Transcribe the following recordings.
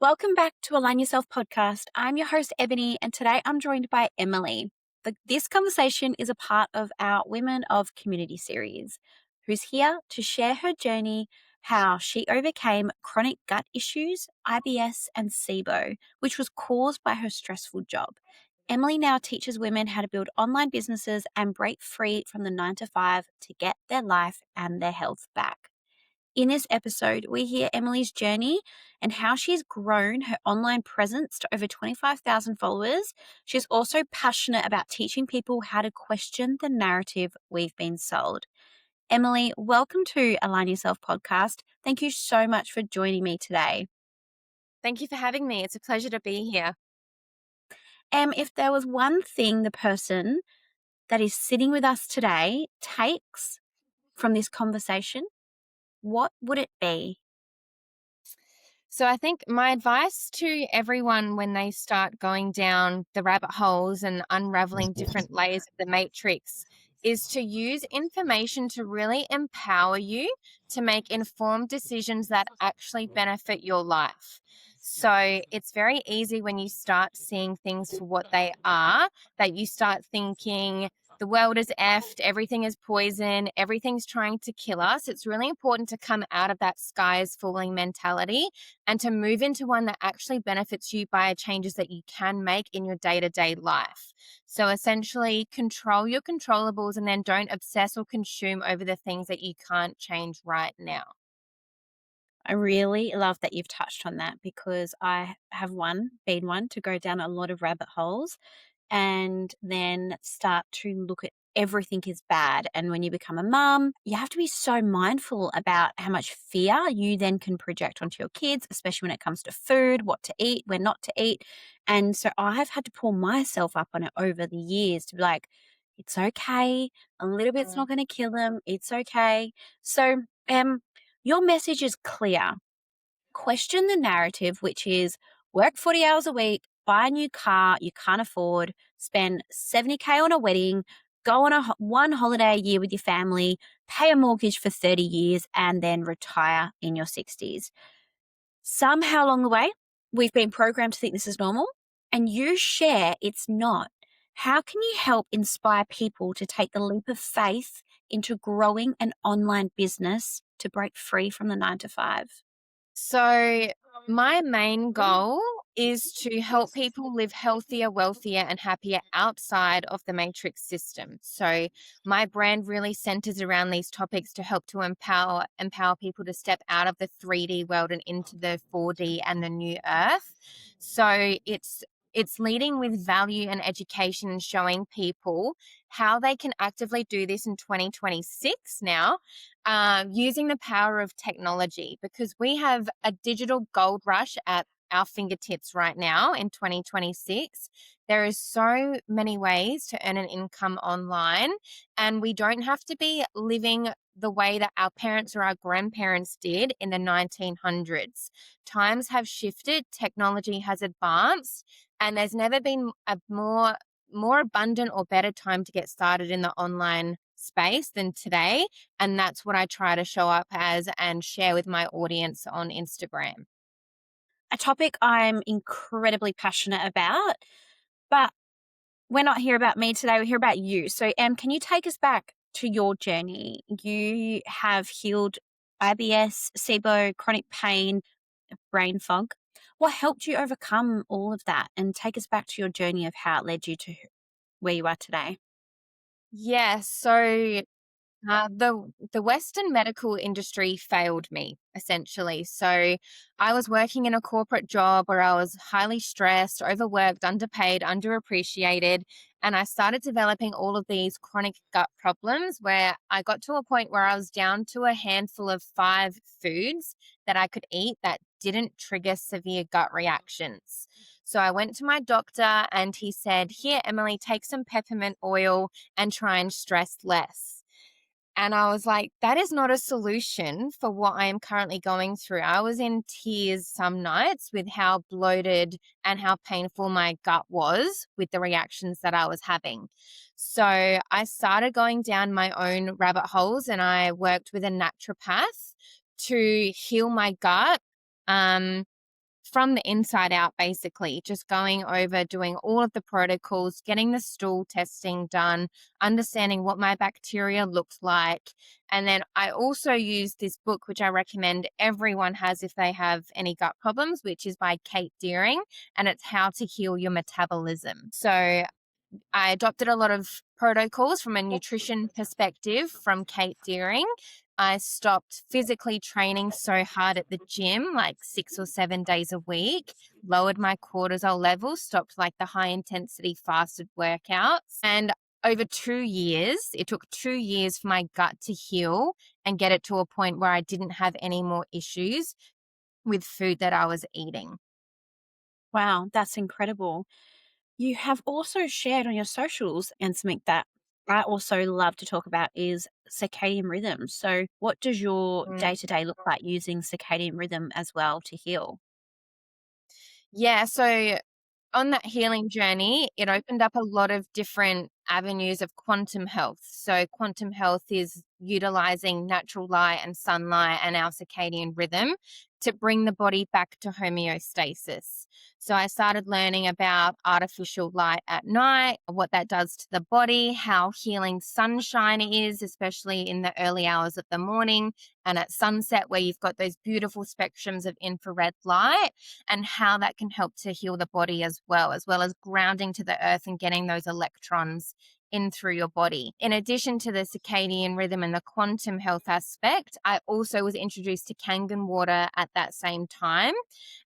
Welcome back to Align Yourself podcast. I'm your host, Ebony, and today I'm joined by Emily. This conversation is a part of our Women of Community series, who's here to share her journey, how she overcame chronic gut issues, IBS, and SIBO, which was caused by her stressful job. Emily now teaches women how to build online businesses and break free from the 9 to 5 to get their life and their health back. In this episode, we hear Emily's journey and how she's grown her online presence to over 25,000 followers. She's also passionate about teaching people how to question the narrative we've been sold. Emily, welcome to Align Yourself podcast. Thank you so much for joining me today. Thank you for having me. It's a pleasure to be here. If there was one thing the person that is sitting with us today takes from this conversation, what would it be? So I think my advice to everyone when they start going down the rabbit holes and unraveling different layers of the matrix is to use information to really empower you to make informed decisions that actually benefit your life. So it's very easy when you start seeing things for what they are, that you start thinking the world is effed, everything is poison, everything's trying to kill us. It's really important to come out of that sky is falling mentality and to move into one that actually benefits you by changes that you can make in your day-to-day life. So essentially control your controllables and then don't obsess or consume over the things that you can't change right now. I really love that you've touched on that because I have been one to go down a lot of rabbit holes and then start to look at everything is bad. And when you become a mum, you have to be so mindful about how much fear you then can project onto your kids, especially when it comes to food, what to eat, when not to eat. And so I've had to pull myself up on it over the years to be like, it's okay. A little bit's not going to kill them. It's okay. So, your message is clear. Question the narrative, which is work 40 hours a week, buy a new car you can't afford, spend 70K on a wedding, go on one holiday a year with your family, pay a mortgage for 30 years, and then retire in your 60s. Somehow along the way, we've been programmed to think this is normal, and you share it's not. How can you help inspire people to take the leap of faith into growing an online business to break free from the 9 to 5? So my main goal is to help people live healthier, wealthier, and happier outside of the matrix system. So my brand really centers around these topics to help to empower people to step out of the 3D world and into the 4D and the new earth. So it's leading with value and education and showing people how they can actively do this in 2026 now, using the power of technology, because we have a digital gold rush at our fingertips right now in 2026. There is so many ways to earn an income online, and we don't have to be living the way that our parents or our grandparents did in the 1900s. Times have shifted, technology has advanced, and there's never been a more abundant or better time to get started in the online space than today. And that's what I try to show up as and share with my audience on Instagram. A topic I'm incredibly passionate about, but we're not here about me today. We're here about you. So, can you take us back to your journey? You have healed IBS, SIBO, chronic pain, brain fog. What helped you overcome all of that? And take us back to your journey of how it led you to where you are today. Yeah, so the Western medical industry failed me, essentially. So I was working in a corporate job where I was highly stressed, overworked, underpaid, underappreciated, and I started developing all of these chronic gut problems where I got to a point where I was down to a handful of 5 foods that I could eat that didn't trigger severe gut reactions. So I went to my doctor and he said, "Here, Emily, take some peppermint oil and try and stress less." And I was like, that is not a solution for what I am currently going through. I was in tears some nights with how bloated and how painful my gut was with the reactions that I was having. So I started going down my own rabbit holes and I worked with a naturopath to heal my gut. from the inside out, basically, just going over, doing all of the protocols, getting the stool testing done, understanding what my bacteria looked like. And then I also use this book, which I recommend everyone has if they have any gut problems, which is by Kate Deering, and it's How to Heal Your Metabolism. So I adopted a lot of protocols from a nutrition perspective from Kate Deering. I stopped physically training so hard at the gym, like 6 or 7 days a week, lowered my cortisol levels, stopped like the high intensity fasted workouts. And over 2 years, it took 2 years for my gut to heal and get it to a point where I didn't have any more issues with food that I was eating. Wow, that's incredible. You have also shared on your socials, and something that I also love to talk about is circadian rhythm. So, what does your day to day look like using circadian rhythm as well to heal? Yeah, so on that healing journey, it opened up a lot of different avenues of quantum health. So, quantum health is utilizing natural light and sunlight and our circadian rhythm to bring the body back to homeostasis. So, I started learning about artificial light at night, what that does to the body, how healing sunshine is, especially in the early hours of the morning and at sunset, where you've got those beautiful spectrums of infrared light, and how that can help to heal the body as well as grounding to the earth and getting those electrons in through your body. In addition to the circadian rhythm and the quantum health aspect, I also was introduced to Kangen water at that same time.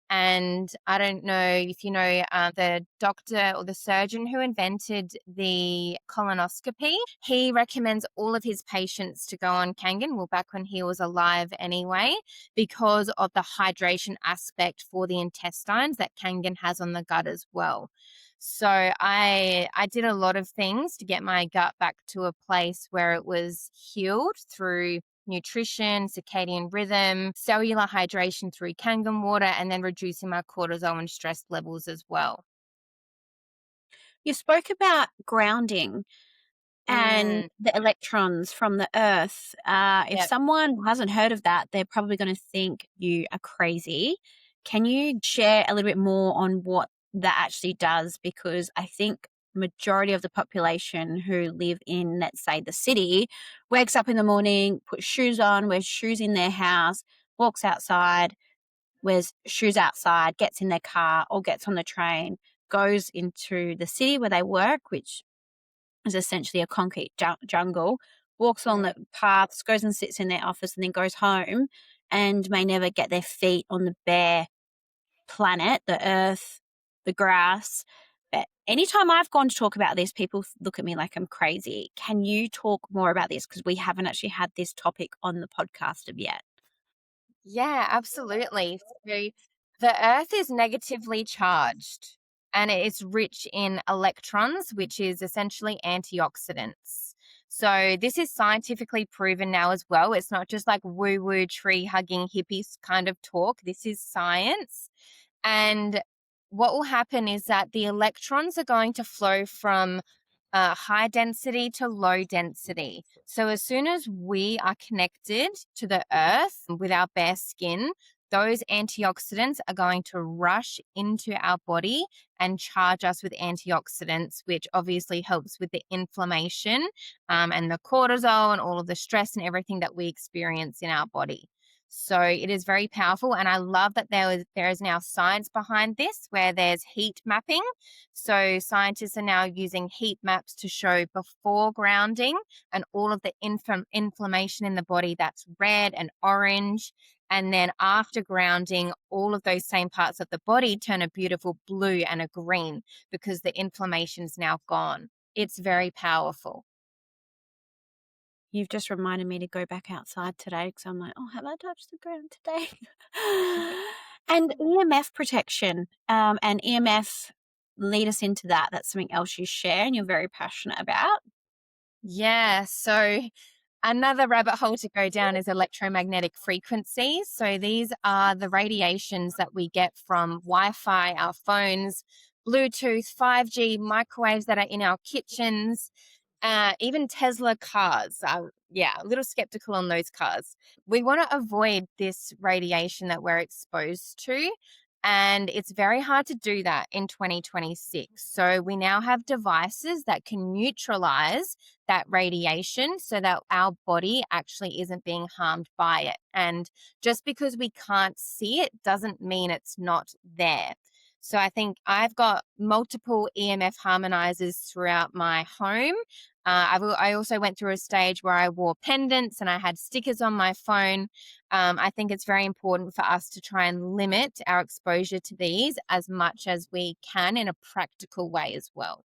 And I don't know if you know the doctor or the surgeon who invented the colonoscopy. He recommends all of his patients to go on Kangen, well, back when he was alive anyway, because of the hydration aspect for the intestines that Kangen has on the gut as well. So I did a lot of things to get my gut back to a place where it was healed through nutrition, circadian rhythm, cellular hydration through Kangen water, and then reducing my cortisol and stress levels as well. You spoke about grounding and Mm, the electrons from the earth. If yep. someone hasn't heard of that, they're probably going to think you are crazy. Can you share a little bit more on what that actually does? Because I think majority of the population who live in, let's say, the city, wakes up in the morning, puts shoes on, wears shoes in their house, walks outside, wears shoes outside, gets in their car or gets on the train, goes into the city where they work, which is essentially a concrete jungle, walks along Mm. the paths, goes and sits in their office, and then goes home and may never get their feet on the bare planet, the earth, the grass. Anytime I've gone to talk about this, people look at me like I'm crazy. Can you talk more about this? Because we haven't actually had this topic on the podcast of yet. Yeah, absolutely. So the earth is negatively charged and it's rich in electrons, which is essentially antioxidants. So this is scientifically proven now as well. It's not just like woo woo tree hugging hippies kind of talk. This is science. And what will happen is that the electrons are going to flow from high density to low density. So, as soon as we are connected to the earth with our bare skin, those antioxidants are going to rush into our body and charge us with antioxidants, which obviously helps with the inflammation and the cortisol and all of the stress and everything that we experience in our body. So it is very powerful. And I love that there is now science behind this where there's heat mapping. So scientists are now using heat maps to show before grounding and all of the inflammation in the body that's red and orange. And then after grounding, all of those same parts of the body turn a beautiful blue and a green because the inflammation's now gone. It's very powerful. You've just reminded me to go back outside today because I'm like, oh, have I touched the ground today? And EMF protection, and EMF lead us into that. That's something else you share and you're very passionate about. Yeah. So another rabbit hole to go down is electromagnetic frequencies. So these are the radiations that we get from Wi Fi, our phones, Bluetooth, 5G, microwaves that are in our kitchens, even Tesla cars. Yeah, a little skeptical on those cars. We want to avoid this radiation that we're exposed to. And it's very hard to do that in 2026. So we now have devices that can neutralize that radiation so that our body actually isn't being harmed by it. And just because we can't see it doesn't mean it's not there. So I think I've got multiple EMF harmonizers throughout my home. I also went through a stage where I wore pendants and I had stickers on my phone. I think it's very important for us to try and limit our exposure to these as much as we can in a practical way as well.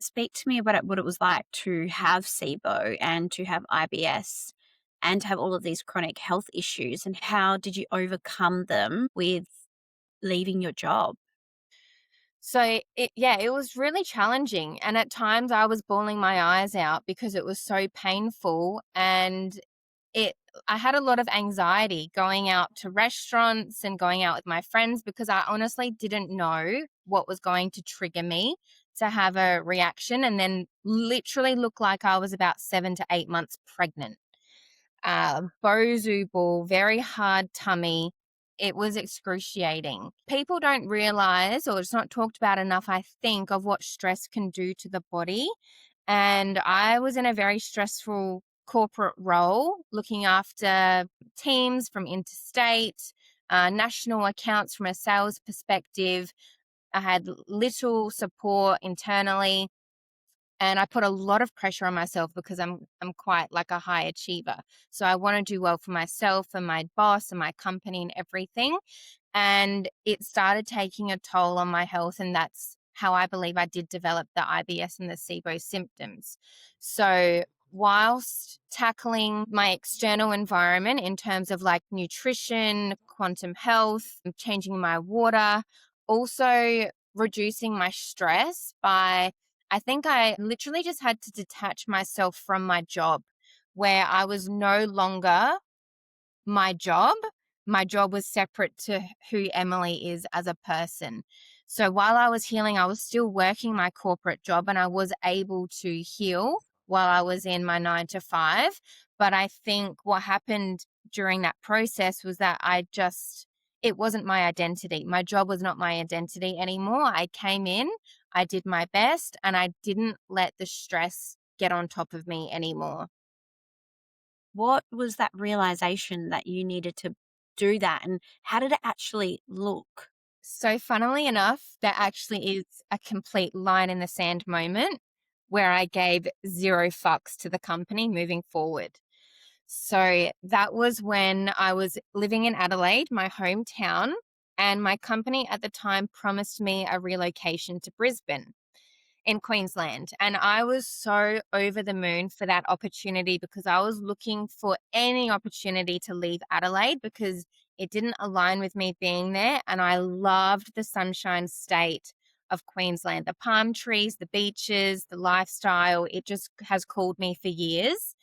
Speak to me about what it was like to have SIBO and to have IBS and to have all of these chronic health issues, and how did you overcome them with leaving your job? So it was really challenging. And at times I was bawling my eyes out because it was so painful. And it I had a lot of anxiety going out to restaurants and going out with my friends because I honestly didn't know what was going to trigger me to have a reaction and then literally look like I was about 7 to 8 months pregnant. Bozu ball, very hard tummy. It was excruciating. People don't realize, or it's not talked about enough, I think, of what stress can do to the body. And I was in a very stressful corporate role, looking after teams from interstate, national accounts from a sales perspective. I had little support internally, and I put a lot of pressure on myself because I'm quite like a high achiever. So I want to do well for myself and my boss and my company and everything. And it started taking a toll on my health, and that's how I believe I did develop the IBS and the SIBO symptoms. So whilst tackling my external environment in terms of like nutrition, quantum health, changing my water, also reducing my stress by, I think I literally just had to detach myself from my job, where I was no longer my job. My job was separate to who Emily is as a person. So while I was healing, I was still working my corporate job and I was able to heal while I was in my 9 to 5. But I think what happened during that process was that it wasn't my identity. My job was not my identity anymore. I came in, I did my best, and I didn't let the stress get on top of me anymore. What was that realization that you needed to do that, and how did it actually look? So, funnily enough, that actually is a complete line in the sand moment where I gave zero fucks to the company moving forward. So, that was when I was living in Adelaide, my hometown, and my company at the time promised me a relocation to Brisbane in Queensland. And I was so over the moon for that opportunity because I was looking for any opportunity to leave Adelaide because it didn't align with me being there. And I loved the sunshine state of Queensland, the palm trees, the beaches, the lifestyle. It just has called me for years.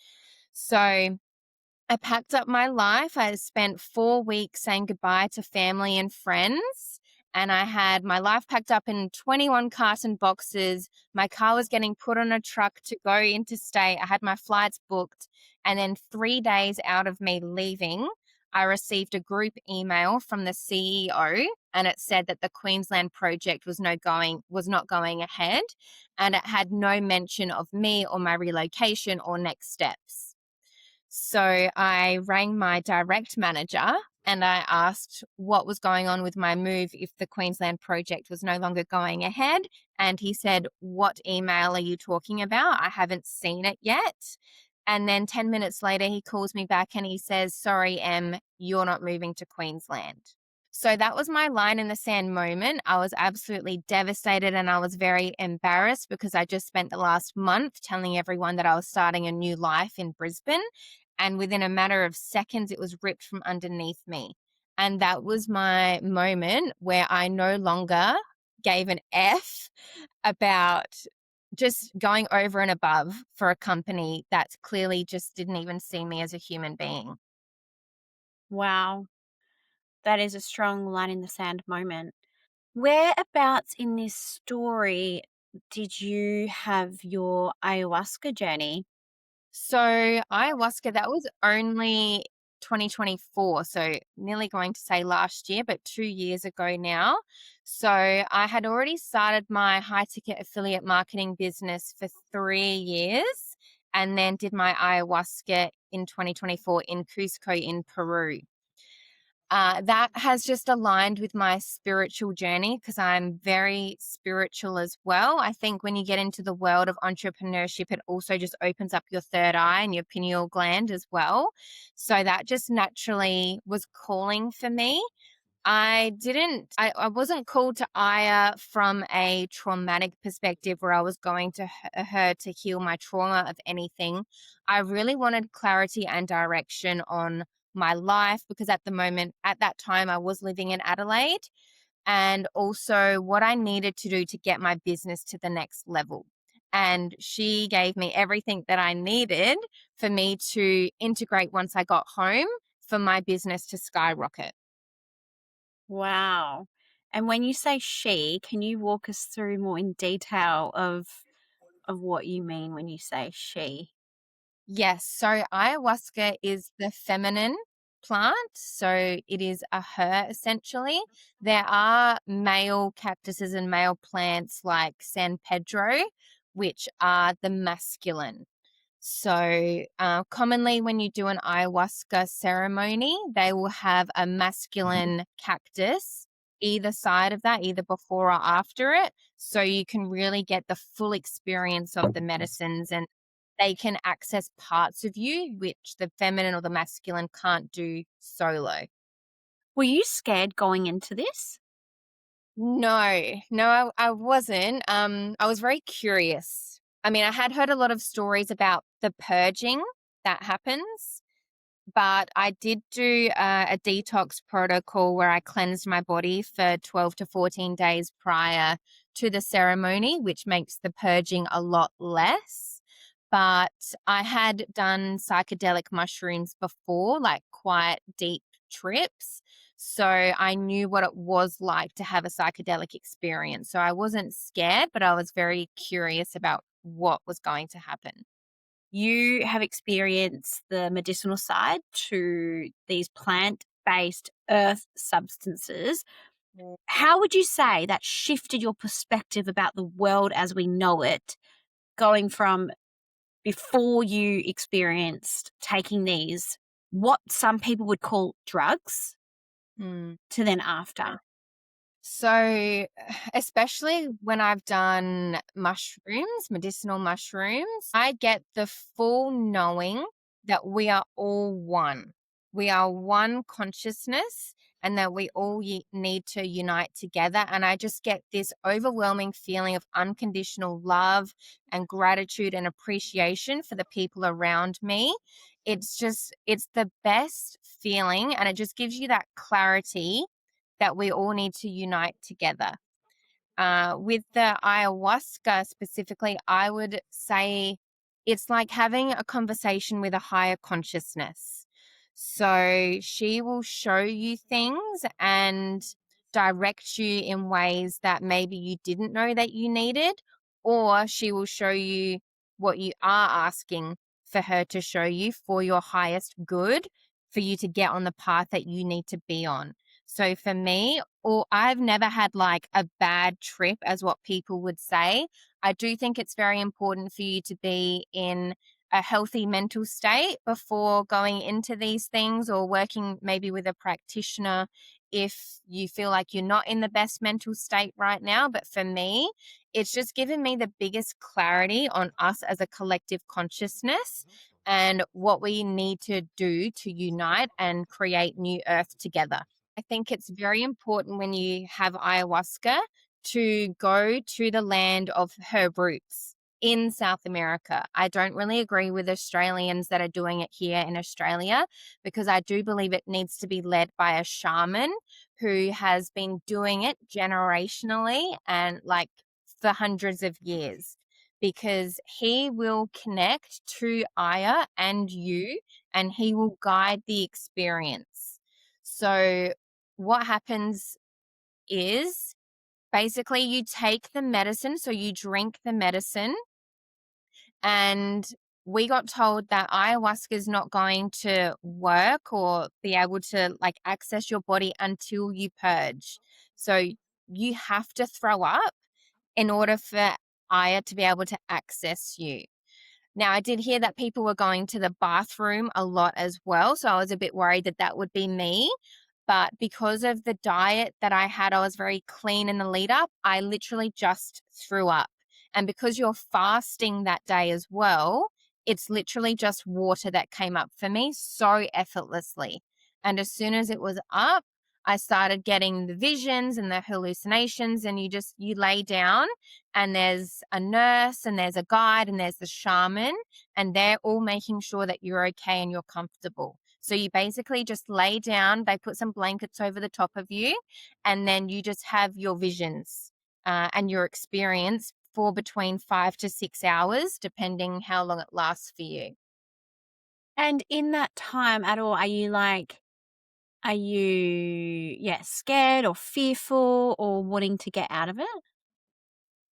So I packed up my life. I spent 4 weeks saying goodbye to family and friends. And I had my life packed up in 21 carton boxes. My car was getting put on a truck to go interstate. I had my flights booked. And then 3 days out of me leaving, I received a group email from the CEO, and it said that the Queensland project was not going ahead, and it had no mention of me or my relocation or next steps. So I rang my direct manager and I asked what was going on with my move if the Queensland project was no longer going ahead. And he said, "What email are you talking about? I haven't seen it yet." And then 10 minutes later, he calls me back and he says, "Sorry, Em, you're not moving to Queensland." So that was my line in the sand moment. I was absolutely devastated and I was very embarrassed because I just spent the last month telling everyone that I was starting a new life in Brisbane. And within a matter of seconds, it was ripped from underneath me. And that was my moment where I no longer gave an F about just going over and above for a company that clearly just didn't even see me as a human being. Wow, that is a strong line in the sand moment. Whereabouts in this story did you have your ayahuasca journey? So ayahuasca, that was only 2024. So nearly going to say last year, but 2 years ago now. So I had already started my high ticket affiliate marketing business for 3 years and then did my ayahuasca in 2024 in Cusco in Peru. That has just aligned with my spiritual journey because I'm very spiritual as well. I think when you get into the world of entrepreneurship, it also just opens up your third eye and your pineal gland as well. So that just naturally was calling for me. I wasn't called to Aya from a traumatic perspective where I was going to her to heal my trauma of anything. I really wanted clarity and direction on my life because at that time, I was living in Adelaide, and also what I needed to do to get my business to the next level. And she gave me everything that I needed for me to integrate once I got home for my business to skyrocket. Wow. And when you say she, can you walk us through more in detail of what you mean when you say she? Yes. So ayahuasca is the feminine plant. So it is a her essentially. There are male cactuses and male plants like San Pedro, which are the masculine. So, commonly when you do an ayahuasca ceremony, they will have a masculine cactus either side of that, either before or after it. So you can really get the full experience of the medicines and they can access parts of you which the feminine or the masculine can't do solo. Were you scared going into this? No, I wasn't. I was very curious. I mean, I had heard a lot of stories about the purging that happens, but I did do a detox protocol where I cleansed my body for 12 to 14 days prior to the ceremony, which makes the purging a lot less. But I had done psychedelic mushrooms before, like quite deep trips. So I knew what it was like to have a psychedelic experience. So I wasn't scared, but I was very curious about what was going to happen. You have experienced the medicinal side to these plant based earth substances. How would you say that shifted your perspective about the world as we know it, going from before you experienced taking these, what some people would call drugs, Hmm. to then after? So, especially when I've done mushrooms, medicinal mushrooms, I get the full knowing that we are all one. We are one consciousness and that we all need to unite together. And I just get this overwhelming feeling of unconditional love and gratitude and appreciation for the people around me. It's the best feeling. And it just gives you that clarity that we all need to unite together. With the ayahuasca specifically, I would say it's like having a conversation with a higher consciousness. So she will show you things and direct you in ways that maybe you didn't know that you needed, or she will show you what you are asking for her to show you for your highest good, for you to get on the path that you need to be on. So for me, or I've never had like a bad trip, as what people would say. I do think it's very important for you to be in a healthy mental state before going into these things or working maybe with a practitioner if you feel like you're not in the best mental state right now. But for me, it's just given me the biggest clarity on us as a collective consciousness and what we need to do to unite and create new earth together. I think it's very important when you have ayahuasca to go to the land of herb roots in South America. I don't really agree with Australians that are doing it here in Australia because I do believe it needs to be led by a shaman who has been doing it generationally and like for hundreds of years because he will connect to Aya and you and he will guide the experience. So what happens is basically you take the medicine, so you drink the medicine, and we got told that ayahuasca is not going to work or be able to like access your body until you purge. So you have to throw up in order for Aya to be able to access you. Now, I did hear that people were going to the bathroom a lot as well. So I was a bit worried that that would be me. But because of the diet that I had, I was very clean in the lead up. I literally just threw up. And because you're fasting that day as well, it's literally just water that came up for me so effortlessly. And as soon as it was up, I started getting the visions and the hallucinations, and you lay down and there's a nurse and there's a guide and there's the shaman, and they're all making sure that you're okay and you're comfortable. So you basically just lay down, they put some blankets over the top of you, and then you just have your visions and your experience for between 5 to 6 hours, depending how long it lasts for you. And in that time at all, are you like, are you, yeah, scared or fearful or wanting to get out of it?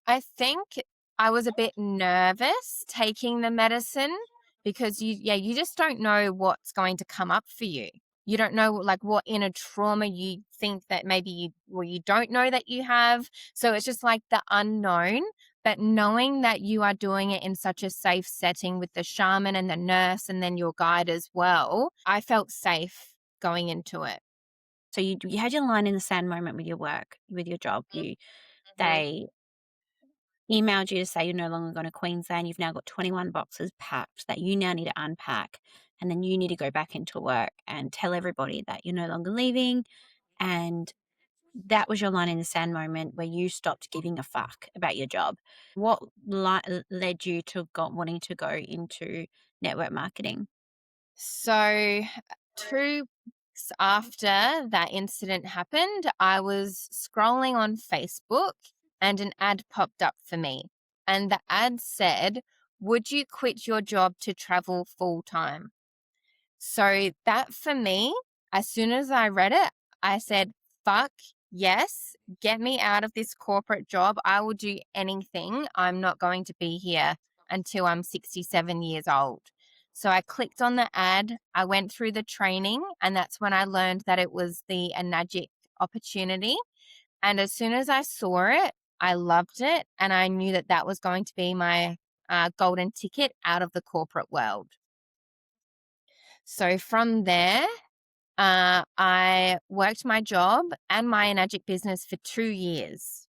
I think I was a bit nervous taking the medicine because you just don't know what's going to come up for you. You don't know like what inner trauma you think that maybe you don't know that you have. So it's just like the unknown. But knowing that you are doing it in such a safe setting with the shaman and the nurse and then your guide as well, I felt safe going into it. So you had your line in the sand moment with your work, with your job. Mhm. They emailed you to say you're no longer going to Queensland. You've now got 21 boxes packed that you now need to unpack. And then you need to go back into work and tell everybody that you're no longer leaving. And that was your line in the sand moment where you stopped giving a fuck about your job. What led you to wanting to go into network marketing? So, 2 weeks after that incident happened, I was scrolling on Facebook and an ad popped up for me. And the ad said, "Would you quit your job to travel full time?" So that for me, as soon as I read it, I said, fuck yes, get me out of this corporate job. I will do anything. I'm not going to be here until I'm 67 years old. So I clicked on the ad, I went through the training, and that's when I learned that it was the Enagic opportunity. And as soon as I saw it, I loved it. And I knew that that was going to be my golden ticket out of the corporate world. So from there, I worked my job and my Enagic business for 2 years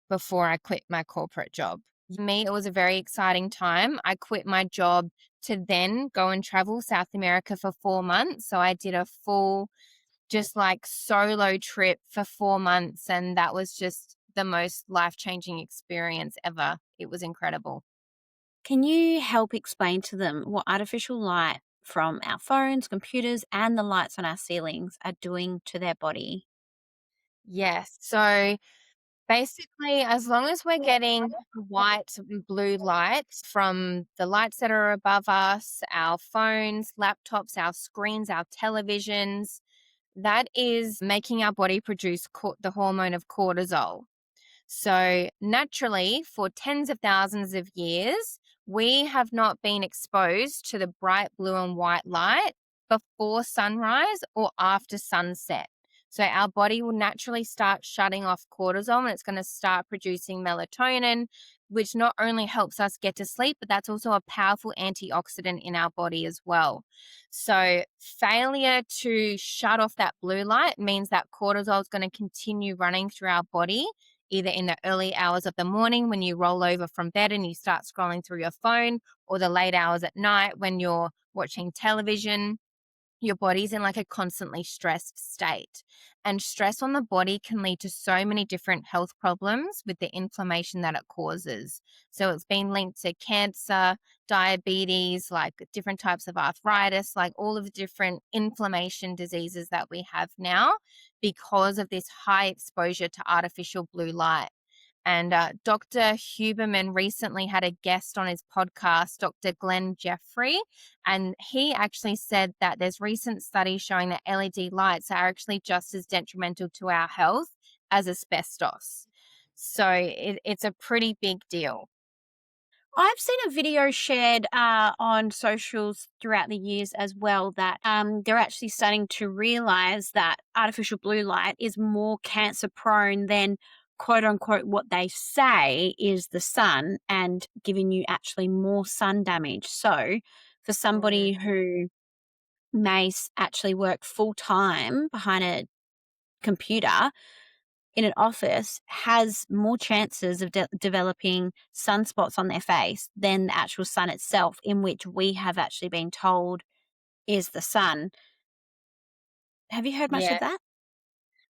before I quit my corporate job. For me, it was a very exciting time. I quit my job to then go and travel South America for 4 months. So I did a full, just like solo trip for 4 months. And that was just the most life changing experience ever. It was incredible. Can you help explain to them what artificial light from our phones, computers, and the lights on our ceilings are doing to their body? Yes. So basically, as long as we're getting white and blue lights from the lights that are above us, our phones, laptops, our screens, our televisions, that is making our body produce the hormone of cortisol. So, naturally, for tens of thousands of years, we have not been exposed to the bright blue and white light before sunrise or after sunset. So, our body will naturally start shutting off cortisol and it's going to start producing melatonin, which not only helps us get to sleep, but that's also a powerful antioxidant in our body as well. So, failure to shut off that blue light means that cortisol is going to continue running through our body either in the early hours of the morning when you roll over from bed and you start scrolling through your phone, or the late hours at night when you're watching television. Your body's in like a constantly stressed state. And stress on the body can lead to so many different health problems with the inflammation that it causes. So it's been linked to cancer, diabetes, like different types of arthritis, like all of the different inflammation diseases that we have now because of this high exposure to artificial blue light. And Dr. Huberman recently had a guest on his podcast, Dr. Glenn Jeffrey, and he actually said that there's recent studies showing that LED lights are actually just as detrimental to our health as asbestos. So it's a pretty big deal. I've seen a video shared on socials throughout the years as well that they're actually starting to realize that artificial blue light is more cancer prone than quote unquote what they say is the sun and giving you actually more sun damage. So, for somebody Mm. who may actually work full time behind a computer in an office has more chances of developing sunspots on their face than the actual sun itself, in which we have actually been told is the sun. Have you heard much of Yeah, that?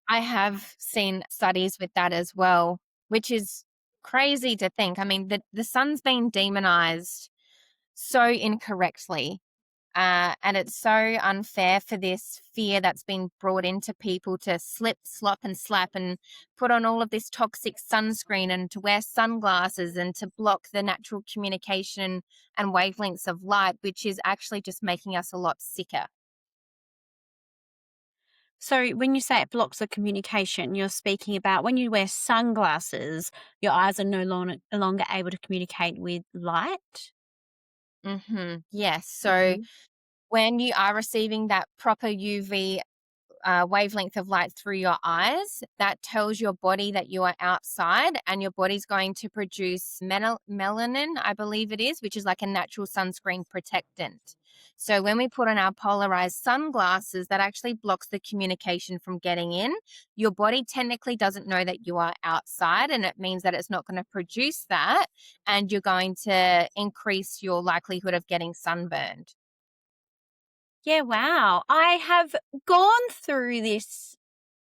I have seen studies with that as well, which is crazy to think. I mean, the sun's been demonized so incorrectly. And it's so unfair for this fear that's been brought into people to slip, slop, and slap and put on all of this toxic sunscreen and to wear sunglasses and to block the natural communication and wavelengths of light, which is actually just making us a lot sicker. So, when you say it blocks the communication, you're speaking about when you wear sunglasses, your eyes are no longer able to communicate with light. Yes. So Okay. when you are receiving that proper UV wavelength of light through your eyes, that tells your body that you are outside, and your body's going to produce melanin, I believe it is, which is like a natural sunscreen protectant. So when we put on our polarized sunglasses, that actually blocks the communication from getting in. Your body technically doesn't know that you are outside, and it means that it's not going to produce that, and you're going to increase your likelihood of getting sunburned. Yeah, wow. I have gone through this.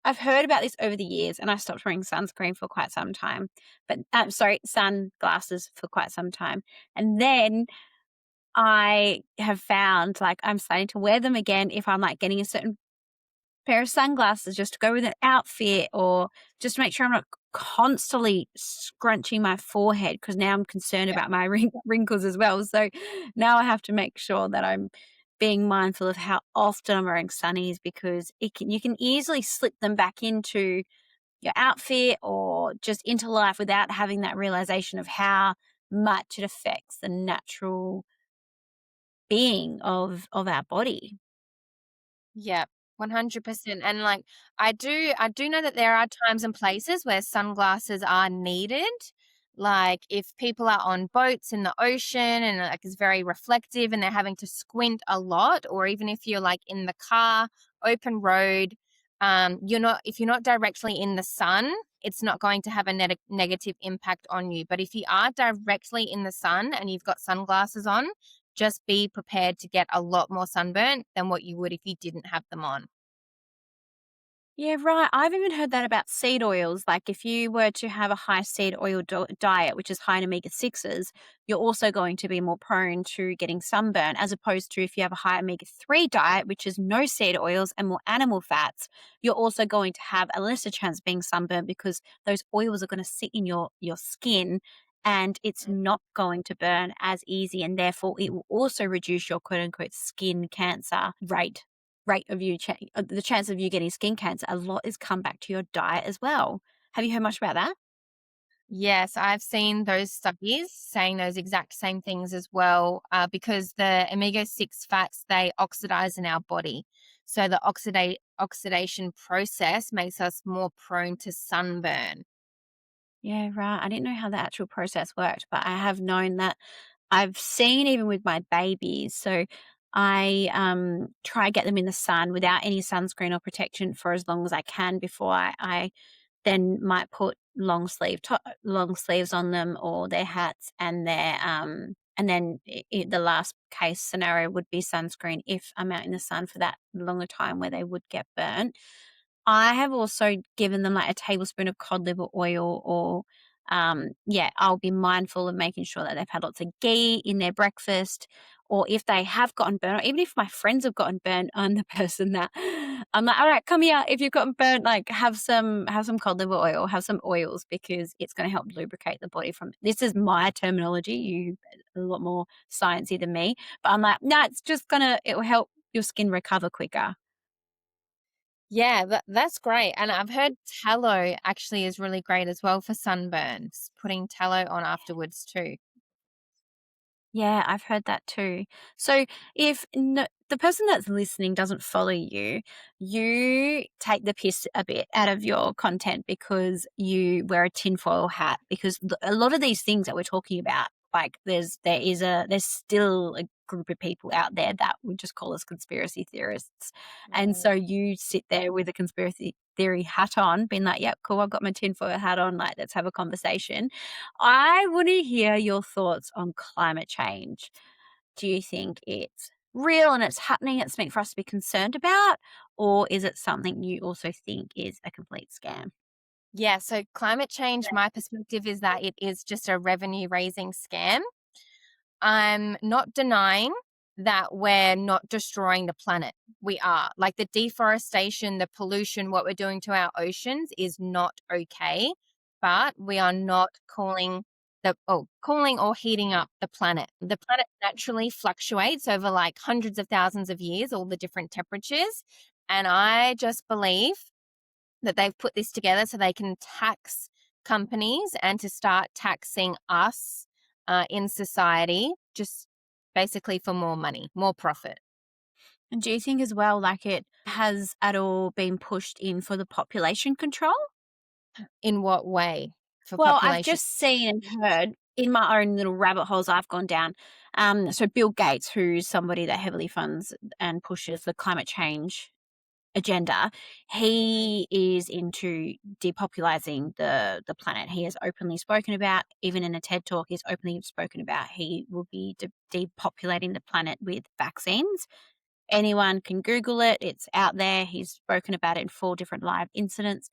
I've heard about this over the years and I stopped wearing sunscreen for quite some time. But I'm sorry, sunglasses for quite some time. And then I have found like I'm starting to wear them again if I'm like getting a certain pair of sunglasses just to go with an outfit or just to make sure I'm not constantly scrunching my forehead because now I'm concerned about my wrinkles as well. So now I have to make sure that I'm being mindful of how often I'm wearing sunnies because you can easily slip them back into your outfit or just into life without having that realization of how much it affects the natural being of our body. Yeah, 100%. And like I do know that there are times and places where sunglasses are needed. Like if people are on boats in the ocean and like it's very reflective and they're having to squint a lot, or even if you're like in the car, open road, you're not if you're not directly in the sun, it's not going to have a negative impact on you. But if you are directly in the sun and you've got sunglasses on, just be prepared to get a lot more sunburn than what you would if you didn't have them on. Yeah, right. I've even heard that about seed oils. Like if you were to have a high seed oil diet, which is high in omega 6s, you're also going to be more prone to getting sunburn, as opposed to if you have a high omega 3 diet, which is no seed oils and more animal fats, you're also going to have a lesser chance of being sunburned because those oils are going to sit in your skin and it's not going to burn as easy. And therefore, it will also reduce your quote unquote skin cancer rate of the chance of you getting skin cancer, a lot is come back to your diet as well. Have you heard much about that? Yes, I've seen those studies saying those exact same things as well, because the omega-6 fats, they oxidize in our body. So the oxidation process makes us more prone to sunburn. Yeah, right. I didn't know how the actual process worked, but I have known that I've seen even with my babies. So I try get them in the sun without any sunscreen or protection for as long as I can before I then might put long sleeves on them or their hats and then the last case scenario would be sunscreen if I'm out in the sun for that longer time where they would get burnt. I have also given them like a tablespoon of cod liver oil or yeah, I'll be mindful of making sure that they've had lots of ghee in their breakfast. Or if they have gotten burnt, or even if my friends have gotten burnt, I'm the person that I'm like, all right, come here. If you've gotten burnt, like have some cod liver oil, have some oils because it's going to help lubricate the body from. This is my terminology. You a lot more sciencey than me, but I'm like, no, it will help your skin recover quicker. Yeah, that's great. And I've heard tallow actually is really great as well for sunburns, putting tallow on afterwards too. Yeah, I've heard that too. So if the person that's listening doesn't follow you, you take the piss a bit out of your content because you wear a tinfoil hat. Because a lot of these things that we're talking about, like there's still a group of people out there that would just call us conspiracy theorists, and Mm. so you sit there with a conspiracy theory hat on, being like, "Yep, cool, I've got my tinfoil hat on. Like, let's have a conversation." I want to hear your thoughts on climate change. Do you think it's real and it's happening, it's something for us to be concerned about? Or is it something you also think is a complete scam? Yeah, so climate change, my perspective is that it is just a revenue raising scam. I'm not denying that we're not destroying the planet. We are. Like the deforestation, the pollution, what we're doing to our oceans is not okay, but we are not cooling or heating up the planet. The planet naturally fluctuates over like hundreds of thousands of years, all the different temperatures. And I just believe that they've put this together so they can tax companies and to start taxing us in society, just basically for more money, more profit. And do you think as well, like it has at all been pushed in for the population control? In what way for Well, I've population? just seen and heard in my own little rabbit holes I've gone down. So Bill Gates, who's somebody that heavily funds and pushes the climate change agenda, he is into depopulating the planet. He has openly spoken about, even in a TED talk, he's openly spoken about he will be depopulating the planet with vaccines. Anyone can Google it; it's out there. He's spoken about it in 4 different live incidents.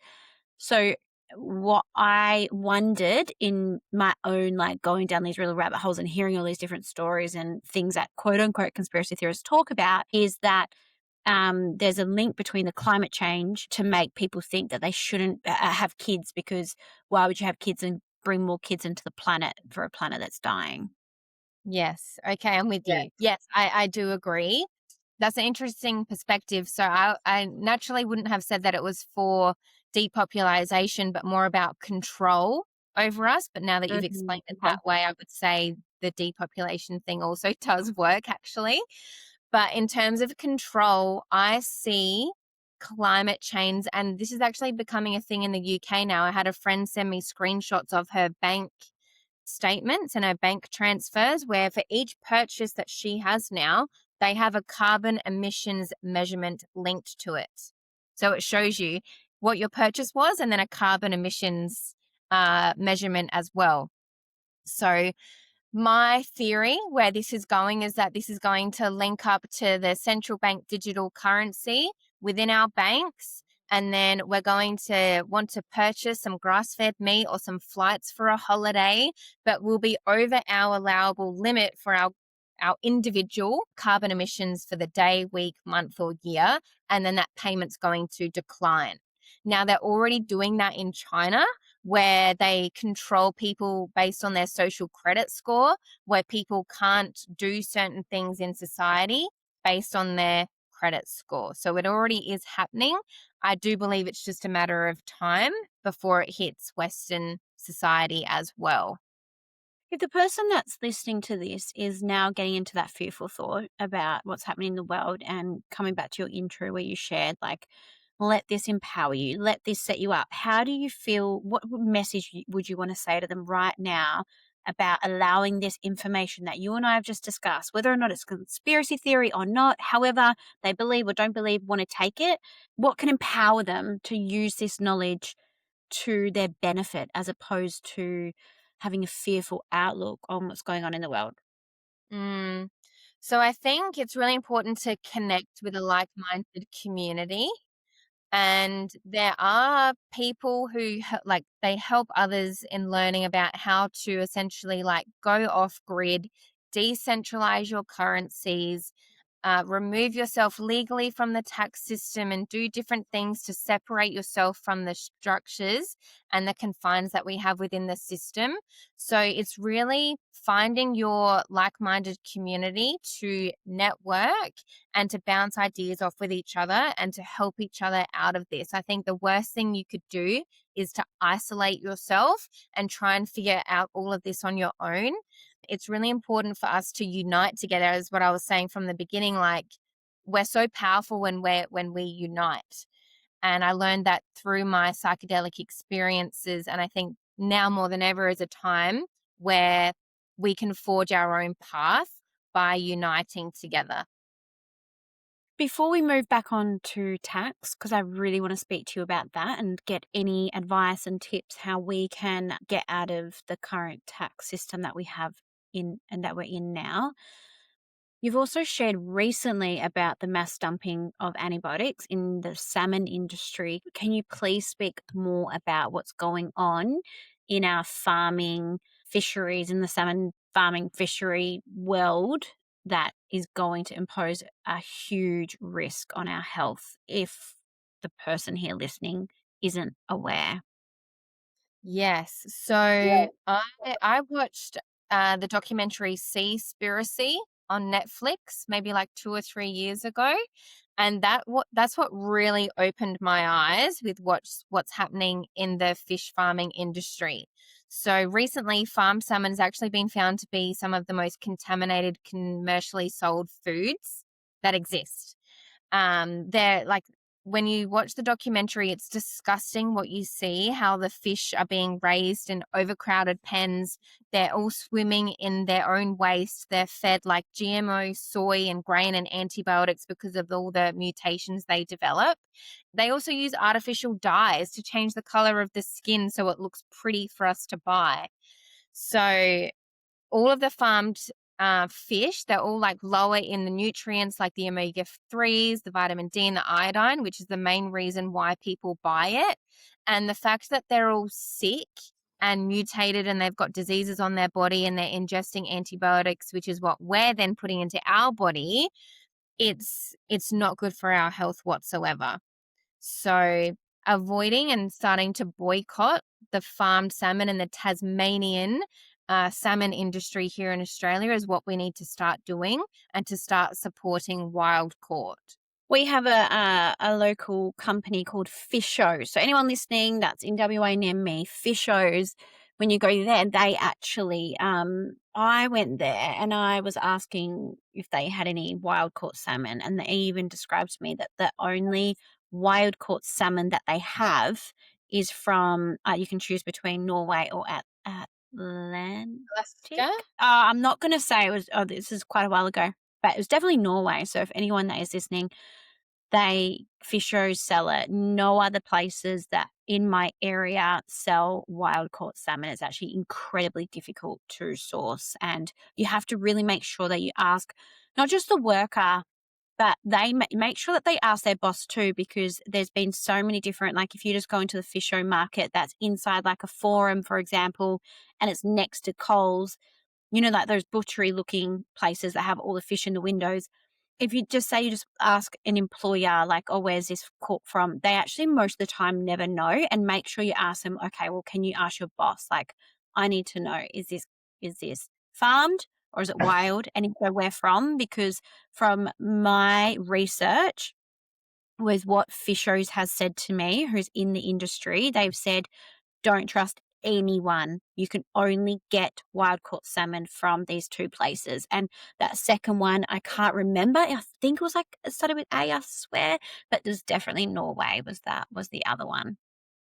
So what I wondered in my own like going down these little rabbit holes and hearing all these different stories and things that quote unquote conspiracy theorists talk about is that there's a link between the climate change to make people think that they shouldn't have kids because why would you have kids and bring more kids into the planet for a planet that's dying? Yes. Okay, I'm with you. Yes, I do agree. That's an interesting perspective. So I naturally wouldn't have said that it was for depopulation, but more about control over us. But now that you've Mhm. explained it Okay. that way, I would say the depopulation thing also does work actually. But in terms of control, I see climate change, and this is actually becoming a thing in the UK now. I had a friend send me screenshots of her bank statements and her bank transfers where for each purchase that she has now, they have a carbon emissions measurement linked to it. So it shows you what your purchase was and then a carbon emissions measurement as well. So my theory where this is going is that this is going to link up to the central bank digital currency within our banks. And then we're going to want to purchase some grass fed meat or some flights for a holiday, but we'll be over our allowable limit for our individual carbon emissions for the day, week, month, or year. And then that payment's going to decline. Now, they're already doing that in China where they control people based on their social credit score, where people can't do certain things in society based on their credit score. So it already is happening. I do believe it's just a matter of time before it hits Western society as well. If the person that's listening to this is now getting into that fearful thought about what's happening in the world and coming back to your intro where you shared, like, let this empower you, let this set you up. How do you feel? What message would you want to say to them right now about allowing this information that you and I have just discussed, whether or not it's conspiracy theory or not, however they believe or don't believe, want to take it? What can empower them to use this knowledge to their benefit as opposed to having a fearful outlook on what's going on in the world? Mm. So I think it's really important to connect with a like minded community. And there are people who like they help others in learning about how to essentially like go off grid, decentralize your currencies, remove yourself legally from the tax system and do different things to separate yourself from the structures and the confines that we have within the system. So it's really finding your like minded community to network and to bounce ideas off with each other and to help each other out of this. I think the worst thing you could do is to isolate yourself and try and figure out all of this on your own. It's really important for us to unite together, as what I was saying from the beginning. Like, we're so powerful when we unite. And I learned that through my psychedelic experiences. And I think now more than ever is a time where we can forge our own path by uniting together. Before we move back on to tax, because I really want to speak to you about that and get any advice and tips how we can get out of the current tax system that we have in and that we're in now. You've also shared recently about the mass dumping of antibiotics in the salmon industry. Can you please speak more about what's going on in our farming fisheries, in the salmon farming fishery world that is going to impose a huge risk on our health if the person here listening isn't aware? Yes. So I watched the documentary Seaspiracy on Netflix maybe like 2 or 3 years ago, and that's what really opened my eyes with what's happening in the fish farming industry. So recently, farm salmon has actually been found to be some of the most contaminated commercially sold foods that exist. They're like, when you watch the documentary, it's disgusting what you see, how the fish are being raised in overcrowded pens. They're all swimming in their own waste. They're fed like GMO soy and grain and antibiotics because of all the mutations they develop. They also use artificial dyes to change the color of the skin so it looks pretty for us to buy. So all of the farmed fish, they're all like lower in the nutrients like the omega 3s, the vitamin D, and the iodine, which is the main reason why people buy it. And the fact that they're all sick and mutated and they've got diseases on their body and they're ingesting antibiotics, which is what we're then putting into our body, it's not good for our health whatsoever. So, avoiding and starting to boycott the farmed salmon and the Tasmanian salmon industry here in Australia is what we need to start doing, and to start supporting wild caught. We have a local company called Fisho. So anyone listening that's in WA near me, Fisho's, when you go there, they actually I went there and I was asking if they had any wild caught salmon, and they even described to me that the only wild caught salmon that they have is from you can choose between Norway or Atlantic. Alaska? I'm not going to say it was. Oh, this is quite a while ago, but it was definitely Norway. So if anyone that is listening, they Fishers sell it. No other places that in my area sell wild caught salmon. It's actually incredibly difficult to source, and you have to really make sure that you ask not just the worker, but they make sure that they ask their boss too, because there's been so many different, like if you just go into the fish show market that's inside like a forum, for example, and it's next to Coles, like those butchery looking places that have all the fish in the windows. If you just say you just ask an employer, like, oh, where's this caught from? They actually most of the time never know, and make sure you ask them, okay, well, can you ask your boss? Like, I need to know, is this farmed or is it wild? And if so, where from? Because from my research with what Fishers has said to me, who's in the industry, they've said don't trust anyone. You can only get wild caught salmon from these two places. And that second one, I can't remember. I think it was like it started with A, I swear, but there's definitely Norway was the other one.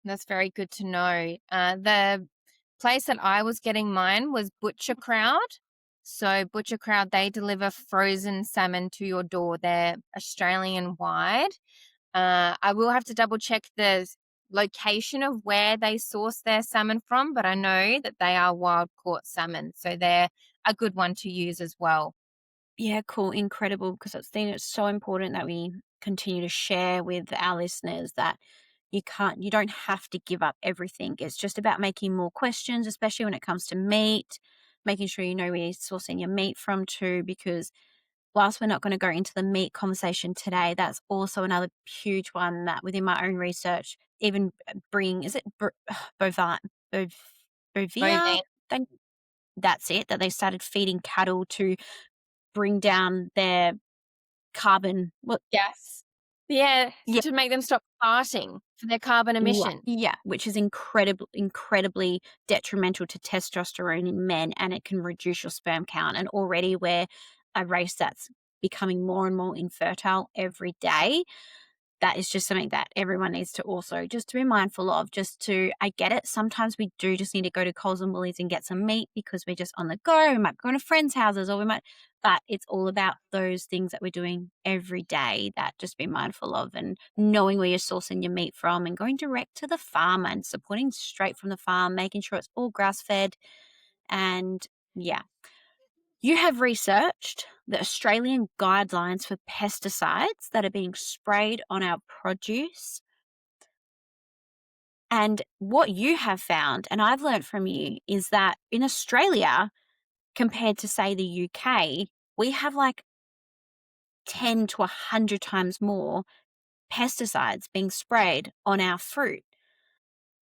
That's very good to know. The place that I was getting mine was Butcher Crowd. So Butcher Crowd, they deliver frozen salmon to your door. They're Australian wide. I will have to double check the location of where they source their salmon from, but I know that they are wild caught salmon. So they're a good one to use as well. Yeah, cool, incredible. Because I think it's so important that we continue to share with our listeners that you don't have to give up everything. It's just about making more questions, especially when it comes to meat, making sure you know where you're sourcing your meat from too, because whilst we're not going to go into the meat conversation today, that's also another huge one that within my own research, even is it bovine, bov, bovia? Bovine. They- That's it, that they started feeding cattle to bring down their carbon. What? Yes. Yeah, Yeah, to make them stop farting. for their carbon Right, emission. yeah, which is incredibly detrimental to testosterone in men, and it can reduce your sperm count, and already we're a race that's becoming more and more infertile every day. That is just something that everyone needs to also just to be mindful of. Just to, I get it. Sometimes we do just need to go to Coles and Woolies and get some meat because we're just on the go. We might go to friends' houses or we might, but it's all about those things that we're doing every day that just be mindful of, and knowing where you're sourcing your meat from and going direct to the farmer and supporting straight from the farm, making sure it's all grass fed. And yeah, you have researched the Australian guidelines for pesticides that are being sprayed on our produce. And what you have found, and I've learned from you, is that in Australia, compared to, say, the UK, we have like 10 to 100 times more pesticides being sprayed on our fruit.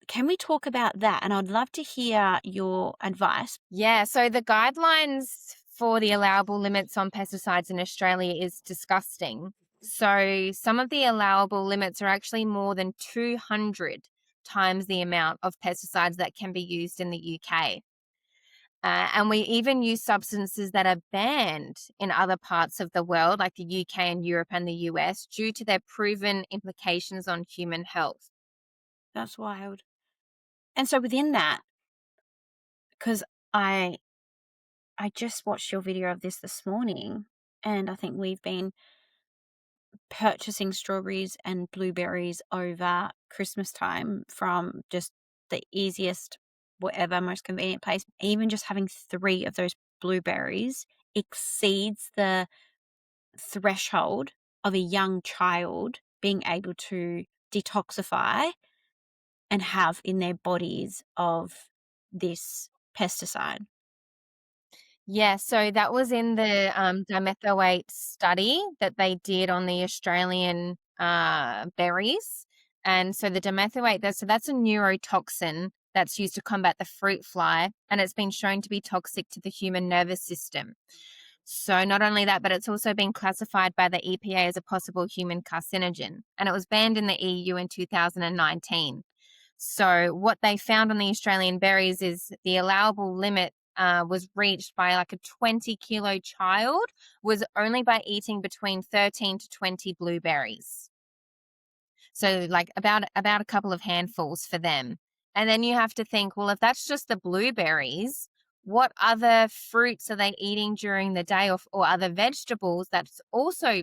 Can we talk about that? And I'd love to hear your advice. Yeah, so the guidelines for the allowable limits on pesticides in Australia is disgusting. So some of the allowable limits are actually more than 200 times the amount of pesticides that can be used in the UK. And we even use substances that are banned in other parts of the world, like the UK and Europe and the US, due to their proven implications on human health. That's wild. And so within that, because I just watched your video of this morning, and I think we've been purchasing strawberries and blueberries over Christmas time from just the easiest, whatever, most convenient place. Even just having 3 of those blueberries exceeds the threshold of a young child being able to detoxify and have in their bodies of this pesticide. Yeah, so that was in the dimethoate study that they did on the Australian berries. And so the dimethoate, that's a neurotoxin that's used to combat the fruit fly, and it's been shown to be toxic to the human nervous system. So not only that, but it's also been classified by the EPA as a possible human carcinogen, and it was banned in the EU in 2019. So what they found on the Australian berries is the allowable limit was reached by like a 20-kilo child was only by eating between 13 to 20 blueberries. So like about a couple of handfuls for them. And then you have to think, well, if that's just the blueberries, what other fruits are they eating during the day, or other vegetables that's also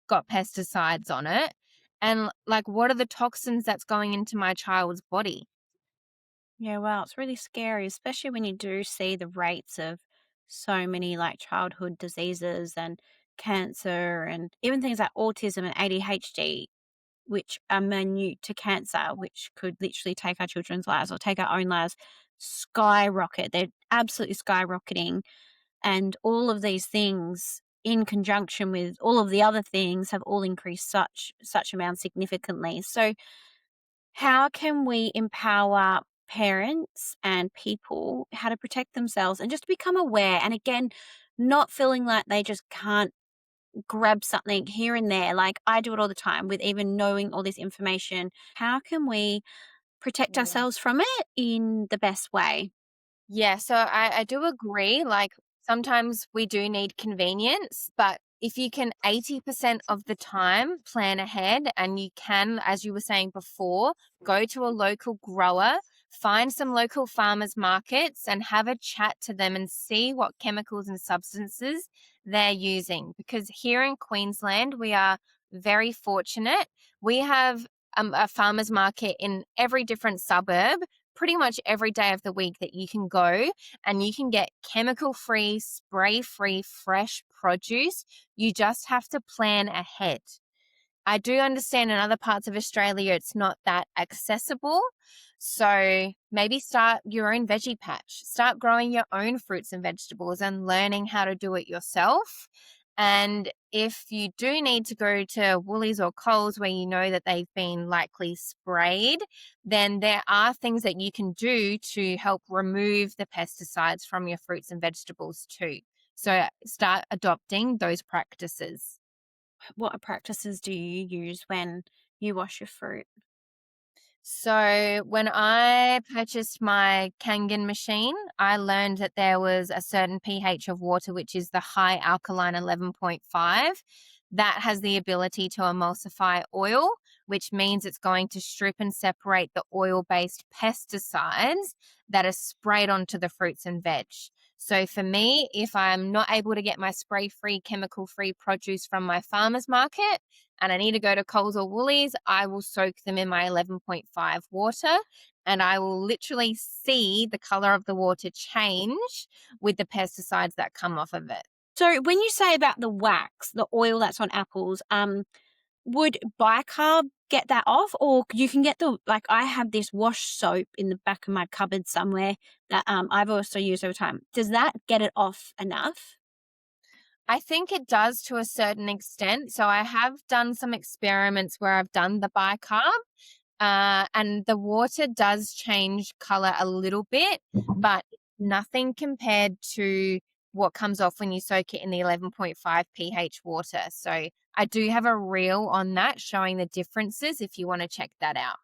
got pesticides on it? And like, what are the toxins that's going into my child's body? Yeah, wow, it's really scary, especially when you do see the rates of so many like childhood diseases and cancer and even things like autism and ADHD, which are minute to cancer, which could literally take our children's lives or take our own lives, skyrocket. They're absolutely skyrocketing. And all of these things in conjunction with all of the other things have all increased such amounts significantly. So how can we empower parents and people how to protect themselves and just become aware, and again, not feeling like they just can't grab something here and there, like I do it all the time with even knowing all this information. How can we protect Yeah. ourselves from it in the best way? Yeah, so I do agree. Like sometimes we do need convenience, but if you can 80% of the time plan ahead, and you can, as you were saying before, go to a local grower, find some local farmers markets and have a chat to them and see what chemicals and substances they're using. Because here in Queensland, we are very fortunate. We have a farmers market in every different suburb pretty much every day of the week that you can go, and you can get chemical free, spray free, fresh produce. You just have to plan ahead. I do understand in other parts of Australia it's not that accessible. So maybe start your own veggie patch, start growing your own fruits and vegetables and learning how to do it yourself. And if you do need to go to Woolies or Coles where you know that they've been likely sprayed, then there are things that you can do to help remove the pesticides from your fruits and vegetables too. So start adopting those practices. What practices do you use when you wash your fruit? So when I purchased my Kangen machine, I learned that there was a certain pH of water, which is the high alkaline 11.5, that has the ability to emulsify oil, which means it's going to strip and separate the oil-based pesticides that are sprayed onto the fruits and veg. So for me, if I'm not able to get my spray-free, chemical-free produce from my farmer's market, and I need to go to Coles or Woolies, I will soak them in my 11.5 water, and I will literally see the color of the water change with the pesticides that come off of it. So when you say about the wax, the oil that's on apples, would bicarb get that off? Or you can get like I have this wash soap in the back of my cupboard somewhere that I've also used over time. Does that get it off enough? I think it does to a certain extent. So I have done some experiments where I've done the bicarb, and the water does change color a little bit, but nothing compared to what comes off when you soak it in the 11.5 pH water. So I do have a reel on that showing the differences if you want to check that out.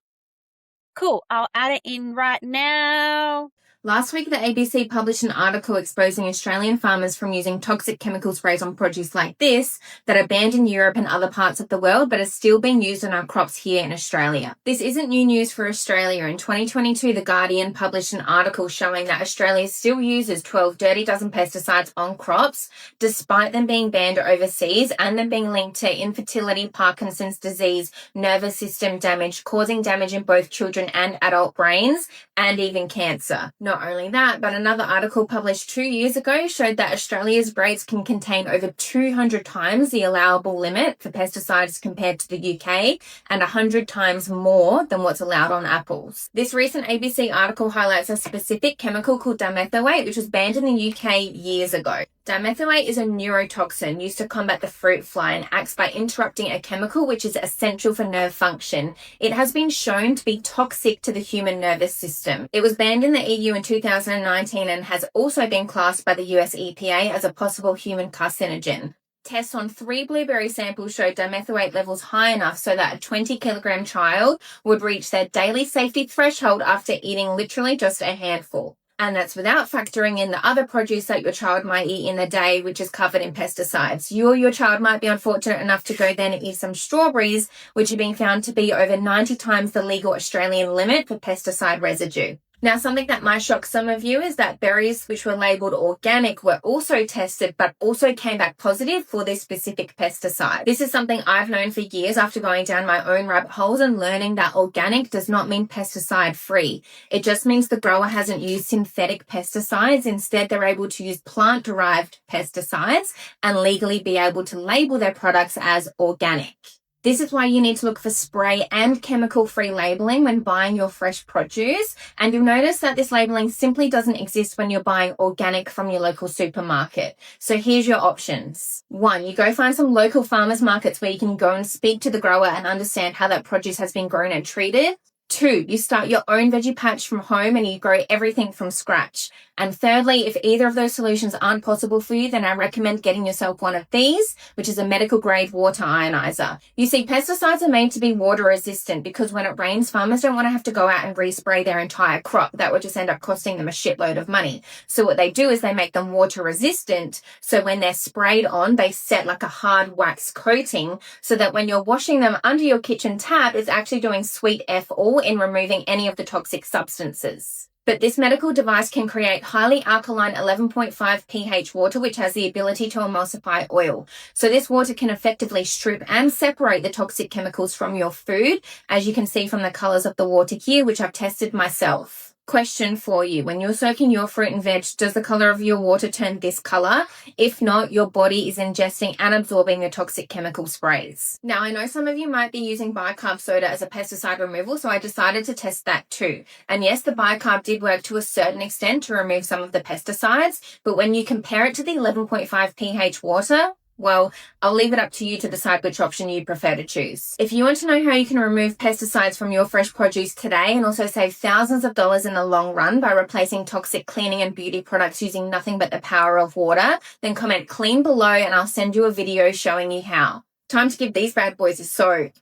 Cool. I'll add it in right now. Last week, the ABC published an article exposing Australian farmers from using toxic chemical sprays on produce like this that are banned in Europe and other parts of the world, but are still being used on our crops here in Australia. This isn't new news for Australia. In 2022, The Guardian published an article showing that Australia still uses 12 dirty dozen pesticides on crops, despite them being banned overseas and them being linked to infertility, Parkinson's disease, nervous system damage, causing damage in both children and adult brains, and even cancer. Not only that, but another article published 2 years ago showed that Australia's sprays can contain over 200 times the allowable limit for pesticides compared to the UK, and 100 times more than what's allowed on apples. This recent ABC article highlights a specific chemical called dimethoate, which was banned in the UK years ago. Dimethoate is a neurotoxin used to combat the fruit fly and acts by interrupting a chemical which is essential for nerve function. It has been shown to be toxic to the human nervous system. It was banned in the EU in 2019 and has also been classed by the US EPA as a possible human carcinogen. Tests on 3 blueberry samples showed dimethoate levels high enough so that a 20-kilogram child would reach their daily safety threshold after eating literally just a handful. And that's without factoring in the other produce that your child might eat in a day, which is covered in pesticides. You or your child might be unfortunate enough to go then and eat some strawberries, which are being found to be over 90 times the legal Australian limit for pesticide residue. Now, something that might shock some of you is that berries which were labelled organic were also tested, but also came back positive for this specific pesticide. This is something I've known for years after going down my own rabbit holes and learning that organic does not mean pesticide free. It just means the grower hasn't used synthetic pesticides. Instead, they're able to use plant-derived pesticides and legally be able to label their products as organic. This is why you need to look for spray and chemical-free labeling when buying your fresh produce, and you'll notice that this labeling simply doesn't exist when you're buying organic from your local supermarket. So here's your options. 1, you go find some local farmers markets where you can go and speak to the grower and understand how that produce has been grown and treated. 2, you start your own veggie patch from home and you grow everything from scratch. And thirdly, if either of those solutions aren't possible for you, then I recommend getting yourself one of these, which is a medical grade water ionizer. You see, pesticides are made to be water resistant because when it rains, farmers don't want to have to go out and respray their entire crop. That would just end up costing them a shitload of money. So what they do is they make them water resistant. So when they're sprayed on, they set like a hard wax coating so that when you're washing them under your kitchen tap, it's actually doing sweet F all in removing any of the toxic substances. But this medical device can create highly alkaline 11.5 pH water, which has the ability to emulsify oil. So this water can effectively strip and separate the toxic chemicals from your food, as you can see from the colors of the water here, which I've tested myself. Question for you. When you're soaking your fruit and veg, does the color of your water turn this color? If not, your body is ingesting and absorbing the toxic chemical sprays. Now, I know some of you might be using bicarb soda as a pesticide removal, so I decided to test that too. And yes, the bicarb did work to a certain extent to remove some of the pesticides, but when you compare it to the 11.5 pH water, well, I'll leave it up to you to decide which option you prefer to choose. If you want to know how you can remove pesticides from your fresh produce today and also save thousands of dollars in the long run by replacing toxic cleaning and beauty products using nothing but the power of water, then comment clean below and I'll send you a video showing you how. Time to give these bad boys a soak.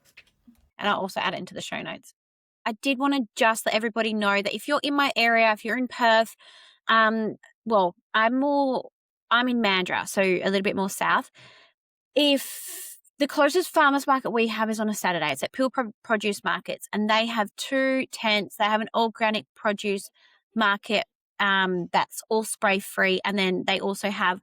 And I'll also add it into the show notes. I did want to just let everybody know that if you're in my area, if you're in Perth, well, I'm in Mandurah, so a little bit more south. If the closest farmers market we have is on a Saturday, it's at Peel Produce Markets, and they have 2 tents. They have an organic produce market that's all spray free, and then they also have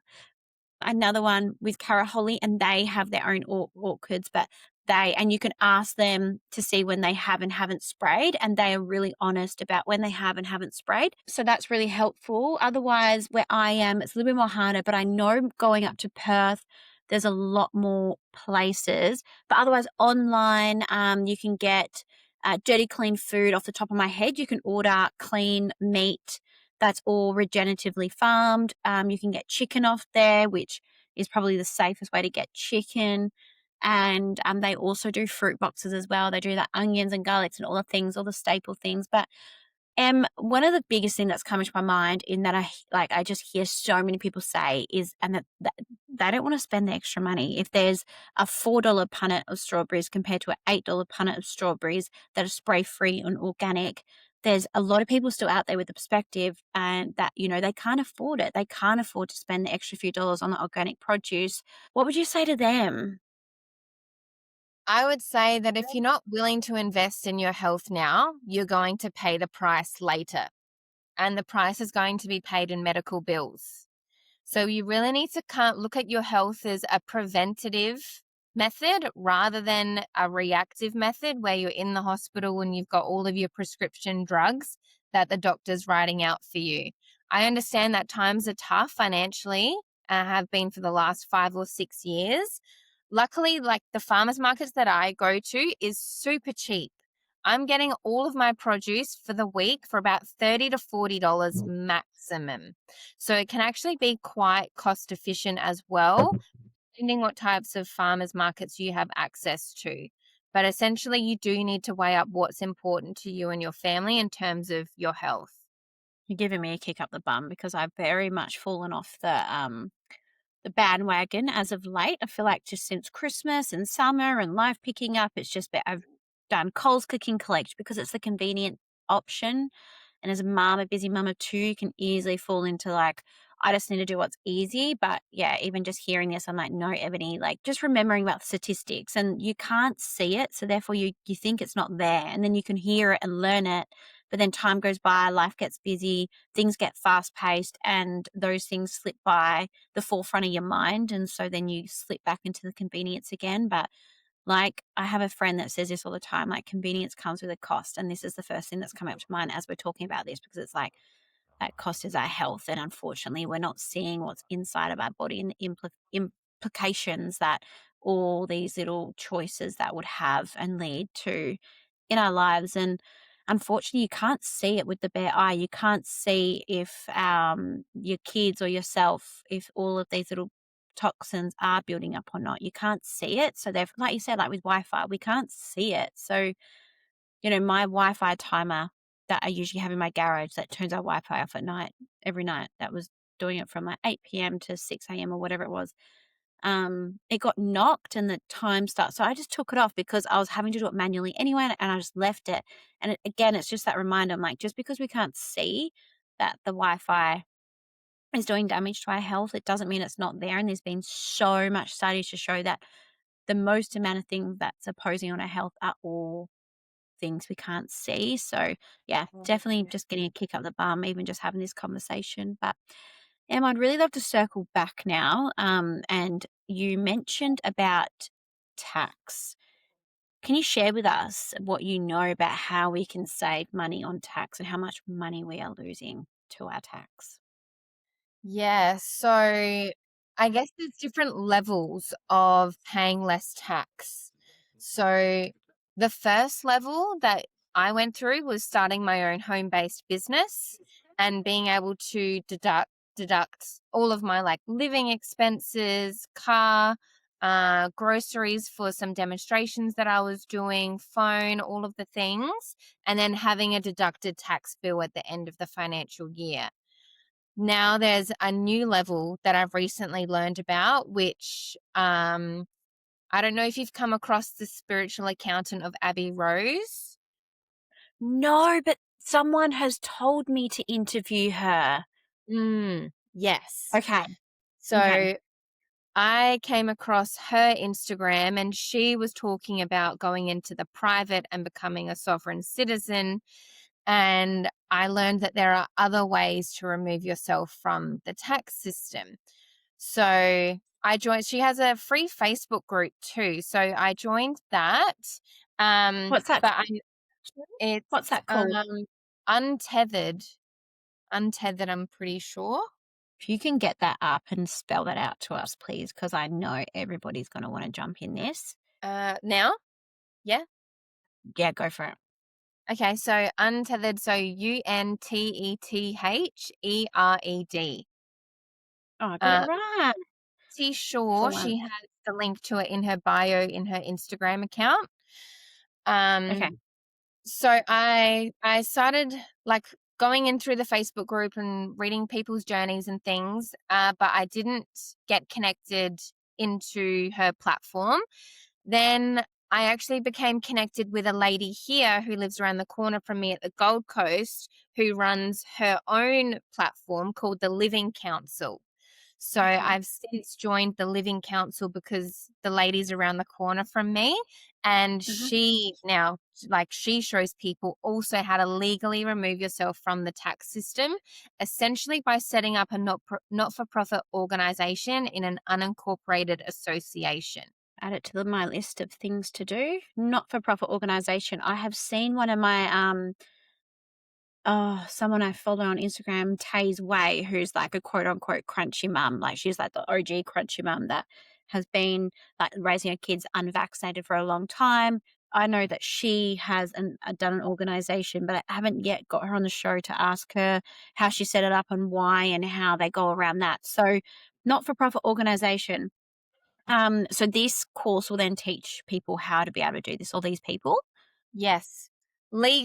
another one with Caraholly, and they have their own orchids, but and you can ask them to see when they have and haven't sprayed, and they are really honest about when they have and haven't sprayed. So that's really helpful. Otherwise, where I am, it's a little bit more harder, but I know going up to Perth, there's a lot more places. But otherwise, online, you can get dirty, clean food. Off the top of my head, you can order clean meat that's all regeneratively farmed. You can get chicken off there, which is probably the safest way to get chicken. And they also do fruit boxes as well. They do the onions and garlics and all the things, all the staple things. But one of the biggest thing that's come to my mind in that I just hear so many people say is, and that they don't want to spend the extra money. If there's a $4 punnet of strawberries compared to an $8 punnet of strawberries that are spray free and organic, there's a lot of people still out there with the perspective and that, they can't afford it. They can't afford to spend the extra few dollars on the organic produce. What would you say to them? I would say that if you're not willing to invest in your health now, you're going to pay the price later. And the price is going to be paid in medical bills. So you really need to look at your health as a preventative method rather than a reactive method where you're in the hospital and you've got all of your prescription drugs that the doctor's writing out for you. I understand that times are tough financially, have been for the last 5 or 6 years. Luckily, like the farmers markets that I go to is super cheap. I'm getting all of my produce for the week for about $30 to $40 maximum. So it can actually be quite cost efficient as well, depending what types of farmers markets you have access to. But essentially, you do need to weigh up what's important to you and your family in terms of your health. You're giving me a kick up the bum because I've very much fallen off the bandwagon as of late. I feel like just since Christmas and summer and life picking up, it's just been, I've done Coles Click and Collect because it's the convenient option. And as a mom, a busy mum of 2, you can easily fall into like, I just need to do what's easy. But yeah, even just hearing this, I'm like, no, Ebony, like just remembering about the statistics, and you can't see it. So therefore you think it's not there, and then you can hear it and learn it. But then time goes by, life gets busy, things get fast paced, and those things slip by the forefront of your mind. And so then you slip back into the convenience again. But like, I have a friend that says this all the time, like, convenience comes with a cost. And this is the first thing that's come up to mind as we're talking about this, because it's like, that cost is our health. And unfortunately, we're not seeing what's inside of our body and the implications that all these little choices that would have and lead to in our lives. And unfortunately, you can't see it with the bare eye. You can't see if your kids or yourself, if all of these little toxins are building up or not. You can't see it. So they're, like you said, like with Wi-Fi, we can't see it. So, my Wi-Fi timer that I usually have in my garage that turns our Wi-Fi off at night, every night, that was doing it from like 8 p.m. to 6 a.m. or whatever it was. It got knocked and the time starts. So I just took it off because I was having to do it manually anyway, and I just left it. And again, it's just that reminder. I'm like, just because we can't see that the Wi-Fi is doing damage to our health, it doesn't mean it's not there. And there's been so much studies to show that the most amount of things that's opposing on our health are all things we can't see. So yeah, definitely just getting a kick up the bum, even just having this conversation. But I'd really love to circle back now. And you mentioned about tax. Can you share with us what you know about how we can save money on tax and how much money we are losing to our tax? Yeah, so I guess there's different levels of paying less tax. So the first level that I went through was starting my own home-based business and being able to deduct all of my like living expenses, car, groceries for some demonstrations that I was doing, phone, all of the things, and then having a deducted tax bill at the end of the financial year. Now there's a new level that I've recently learned about, which I don't know if you've come across the spiritual accountant of Abbey Rose. No, but someone has told me to interview her. Yes. Okay. Okay. So I came across her Instagram and she was talking about going into the private and becoming a sovereign citizen. And I learned that there are other ways to remove yourself from the tax system. So I joined, she has a free Facebook group too. So I joined that. What's that But called? it's What's that called? untethered, untethered, I'm pretty sure. If you can get that up and spell that out to us, please, because I know everybody's going to want to jump in this. Now, yeah. Yeah, go for it. Okay, so untethered, so UNTETHERED. Oh, I got it Uh, right. Pretty sure For she once. has the link to it in her bio in her Instagram account. Um, Okay. so I started like going in through the Facebook group and reading people's journeys and things, but I didn't get connected into her platform. Then I actually became connected with a lady here who lives around the corner from me at the Gold Coast who runs her own platform called the Living Council. So Okay. I've since joined the Living Council because the lady's around the corner from me, and Mhm. she now, like, she shows people also how to legally remove yourself from the tax system, essentially by setting up a not-for-profit organization in an unincorporated association. Add it to my list of things to do. Not-for-profit organization. I have seen one of my someone I follow on Instagram, Tay's Way, who's like a quote unquote crunchy mum. Like she's like the OG crunchy mum that has been like raising her kids unvaccinated for a long time. I know that she has done an organization, but I haven't yet got her on the show to ask her how she set it up and why and how they go around that. So, not for profit organization. So this course will then teach people how to be able to do this. All these people. Yes,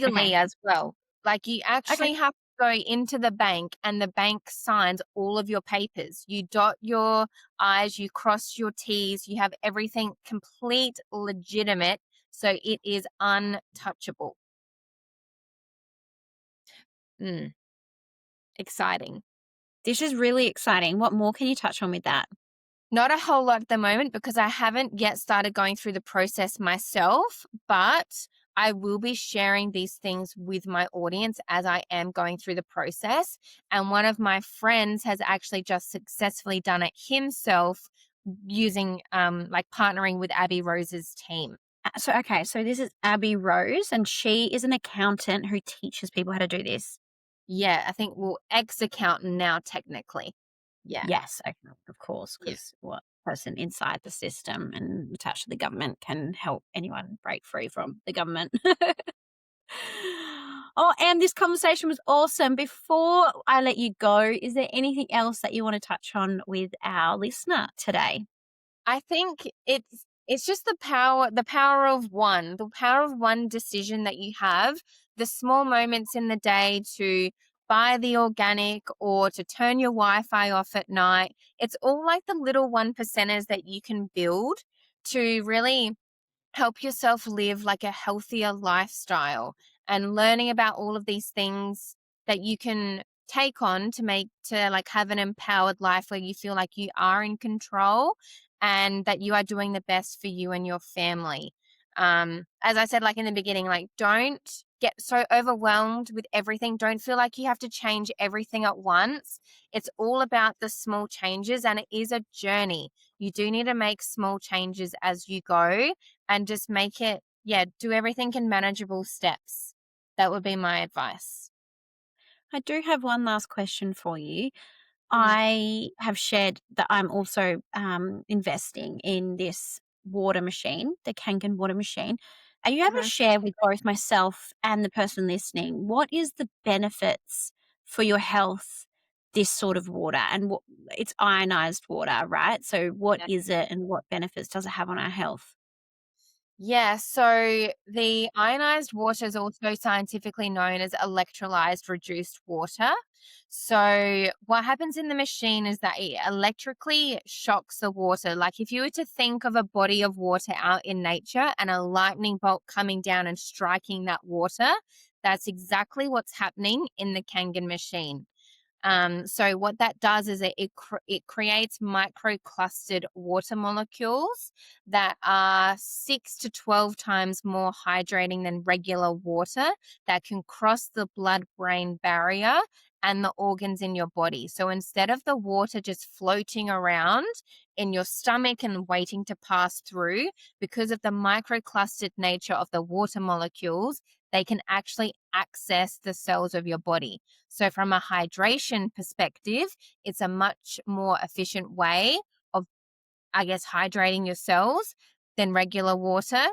Okay. legally as well. Like you Okay. actually have to go into the bank and the bank signs all of your papers. You dot your I's, you cross your T's, you have everything complete legitimate. So it is untouchable. Mm, exciting. This is really exciting. What more can you touch on with that? Not a whole lot at the moment because I haven't yet started going through the process myself, but I will be sharing these things with my audience as I am going through the process. And one of my friends has actually just successfully done it himself using like partnering with Abby Rose's team. So this is Abby Rose, and she is an accountant who teaches people how to do this. Yeah, I think well, ex-accountant now technically. Yeah. Yes, okay, of course, Yeah. because what person inside the system and attached to the government can help anyone break free from the government. Oh, and this conversation was awesome. Before I let you go, is there anything else that you want to touch on with our listener today? I think it's just the power of one decision that you have, the small moments in the day to buy the organic or to turn your Wi-Fi off at night. It's all like the little one percenters that you can build to really help yourself live like a healthier lifestyle, and learning about all of these things that you can take on to like have an empowered life where you feel like you are in control and that you are doing the best for you and your family. As I said, like in the beginning, like don't get so overwhelmed with everything. Don't feel like you have to change everything at once. It's all about the small changes, and it is a journey. You do need to make small changes as you go and just make it, yeah, do everything in manageable steps. That would be my advice. I do have one last question for you. Mm-hmm. I have shared that I'm also investing in this water machine, the Kangen water machine. Are you able to share with both myself and the person listening what is the benefits for your health? This sort of water and what it's ionized water, right? So, what is it, and what benefits does it have on our health? Yeah, so the ionized water is also scientifically known as electrolyzed reduced water. So, what happens in the machine is that it electrically shocks the water. Like, if you were to think of a body of water out in nature and a lightning bolt coming down and striking that water, That's exactly what's happening in the Kangen machine. So what that does is it creates microclustered water molecules that are 6 to 12 times more hydrating than regular water, that can cross the blood-brain barrier and the organs in your body. So instead of the water just floating around in your stomach and waiting to pass through, because of the microclustered nature of the water molecules, they can actually access the cells of your body. So from a hydration perspective, it's a much more efficient way of, I guess, hydrating your cells than regular water.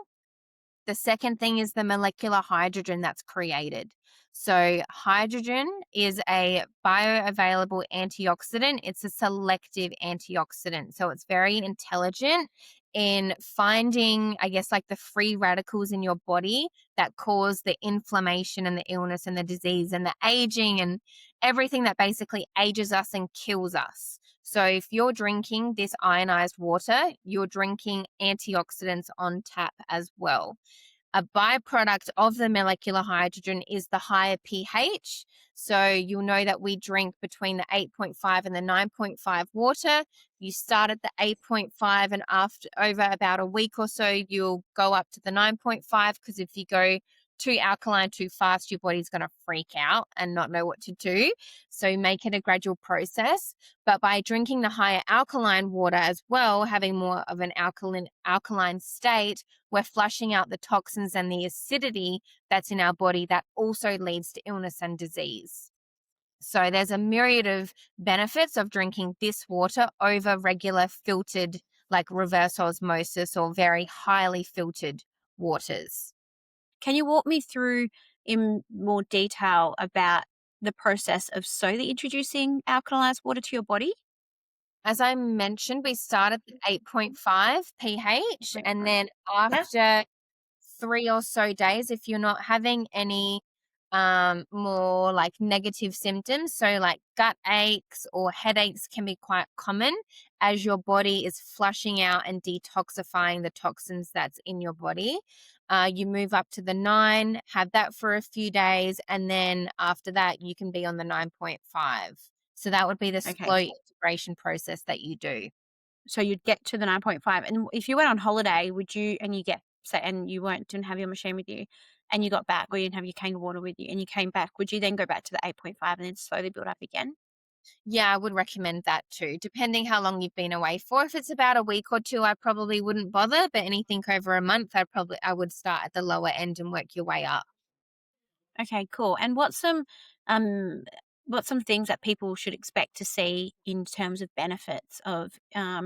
The second thing is the molecular hydrogen that's created. So hydrogen is a bioavailable antioxidant. It's a selective antioxidant. So it's very intelligent in finding, I guess, like the free radicals in your body that cause the inflammation and the illness and the disease and the aging and everything that basically ages us and kills us. So if you're drinking this ionized water, you're drinking antioxidants on tap as well. A byproduct of the molecular hydrogen is the higher pH. So you'll know that we drink between the 8.5 and the 9.5 water. You start at the 8.5, and after over about a week or so, you'll go up to the 9.5, because if you go too alkaline too fast, your body's going to freak out and not know what to do. So make it a gradual process. But by drinking the higher alkaline water as well, having more of an alkaline state, we're flushing out the toxins and the acidity that's in our body that also leads to illness and disease. So there's a myriad of benefits of drinking this water over regular filtered, like reverse osmosis or very highly filtered waters. Can you walk me through in more detail about the process of slowly introducing alkalized water to your body? As I mentioned, we start at 8.5 pH, and then Yeah. after 3 or so days, if you're not having any more like negative symptoms, so like gut aches or headaches can be quite common as your body is flushing out and detoxifying the toxins that's in your body. You move up to the 9, have that for a few days, and then after that you can be on the 9.5. So that would be the Okay. slow integration process that you do. So you'd get to the 9.5. And if you went on holiday, would you, and you get, say, and you didn't have your machine with you and you got back, or you didn't have your cane of water with you and you came back, would you then go back to the 8.5 and then slowly build up again? Yeah, I would recommend that too, depending how long you've been away for. If it's about a week or two, I probably wouldn't bother, but anything over a month, I would start at the lower end and work your way up. Okay, cool. And um what's some things that people should expect to see in terms of benefits of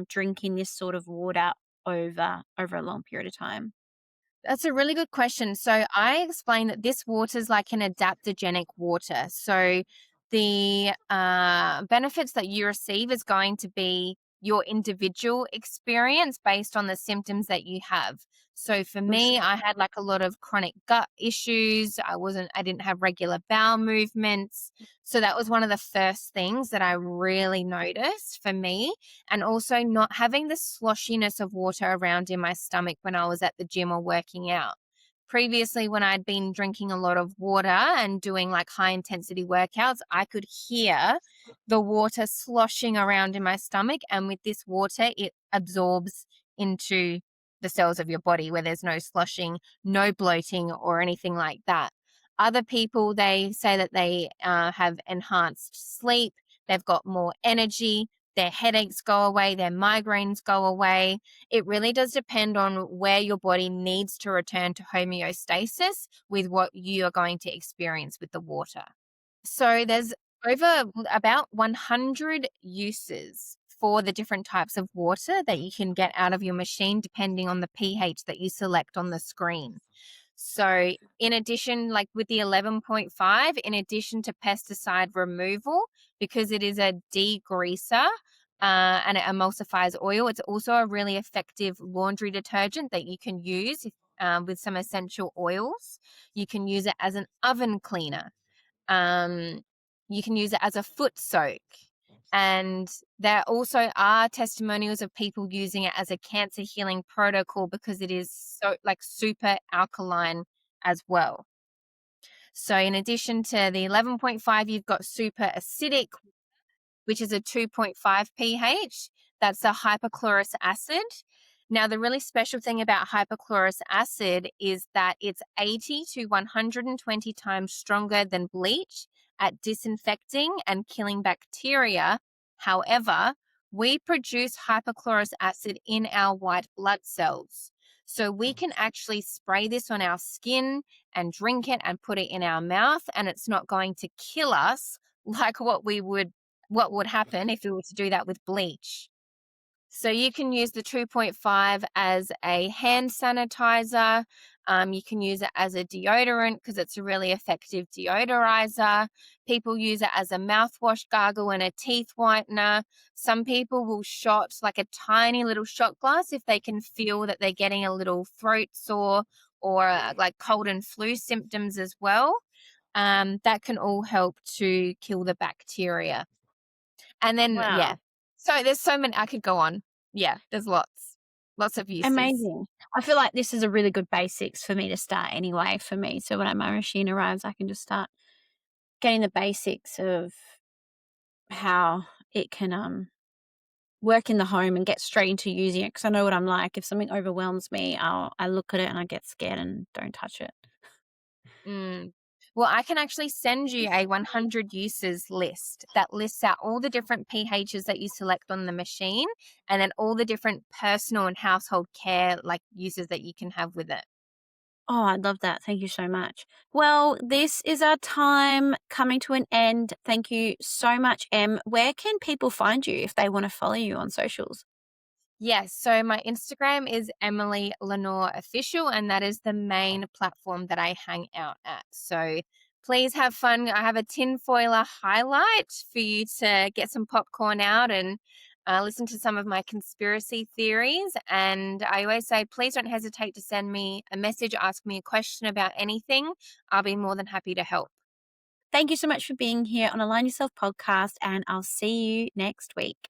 drinking this sort of water over a long period of time? That's a really good question. So I explained that this water is like an adaptogenic water. So the benefits that you receive is going to be your individual experience based on the symptoms that you have. So for me, I had like a lot of chronic gut issues. I didn't have regular bowel movements. So that was one of the first things that I really noticed for me. And also not having the sloshiness of water around in my stomach when I was at the gym or working out. Previously, when I'd been drinking a lot of water and doing like high intensity workouts, I could hear the water sloshing around in my stomach. And with this water, it absorbs into the cells of your body where there's no sloshing, no bloating, or anything like that. Other people, they say that they have enhanced sleep, they've got more energy, their headaches go away, their migraines go away. It really does depend on where your body needs to return to homeostasis with what you are going to experience with the water. So there's over about 100 uses for the different types of water that you can get out of your machine depending on the pH that you select on the screen. So in addition, like with the 11.5, in addition to pesticide removal, because it is a degreaser and it emulsifies oil, it's also a really effective laundry detergent that you can use with some essential oils. You can use it as an oven cleaner. Um, you can use it as a foot soak. And there also are testimonials of people using it as a cancer healing protocol because it is so like super alkaline as well. So in addition to the 11.5, you've got super acidic, which is a 2.5 pH. That's a hypochlorous acid. Now, the really special thing about hypochlorous acid is that it's 80 to 120 times stronger than bleach at disinfecting and killing bacteria. However, we produce hypochlorous acid in our white blood cells. So we can actually spray this on our skin and drink it and put it in our mouth, and it's not going to kill us like what would happen if we were to do that with bleach. So you can use the 2.5 as a hand sanitizer. You can use it as a deodorant because it's a really effective deodorizer. People use it as a mouthwash, gargle, and a teeth whitener. Some people will shot like a tiny little shot glass if they can feel that they're getting a little throat sore or like cold and flu symptoms as well. That can all help to kill the bacteria. And then, yeah. Wow. So there's so many, I could go on. Yeah, there's lots of uses. Amazing. I feel like this is a really good basics for me to start anyway for me. So when my machine arrives, I can just start getting the basics of how it can work in the home and get straight into using it because I know what I'm like. If something overwhelms me, I look at it and I get scared and don't touch it. Mm. Well, I can actually send you a 100 uses list that lists out all the different pHs that you select on the machine and then all the different personal and household care like uses that you can have with it. Oh, I love that. Thank you so much. Well, this is our time coming to an end. Thank you so much, Em. Where can people find you if they want to follow you on socials? Yes, so my Instagram is Emily Lenore Official, and that is the main platform that I hang out at. So please have fun. I have a tinfoiler highlight for you to get some popcorn out and listen to some of my conspiracy theories. And I always say, please don't hesitate to send me a message, ask me a question about anything. I'll be more than happy to help. Thank you so much for being here on Align Yourself podcast, and I'll see you next week.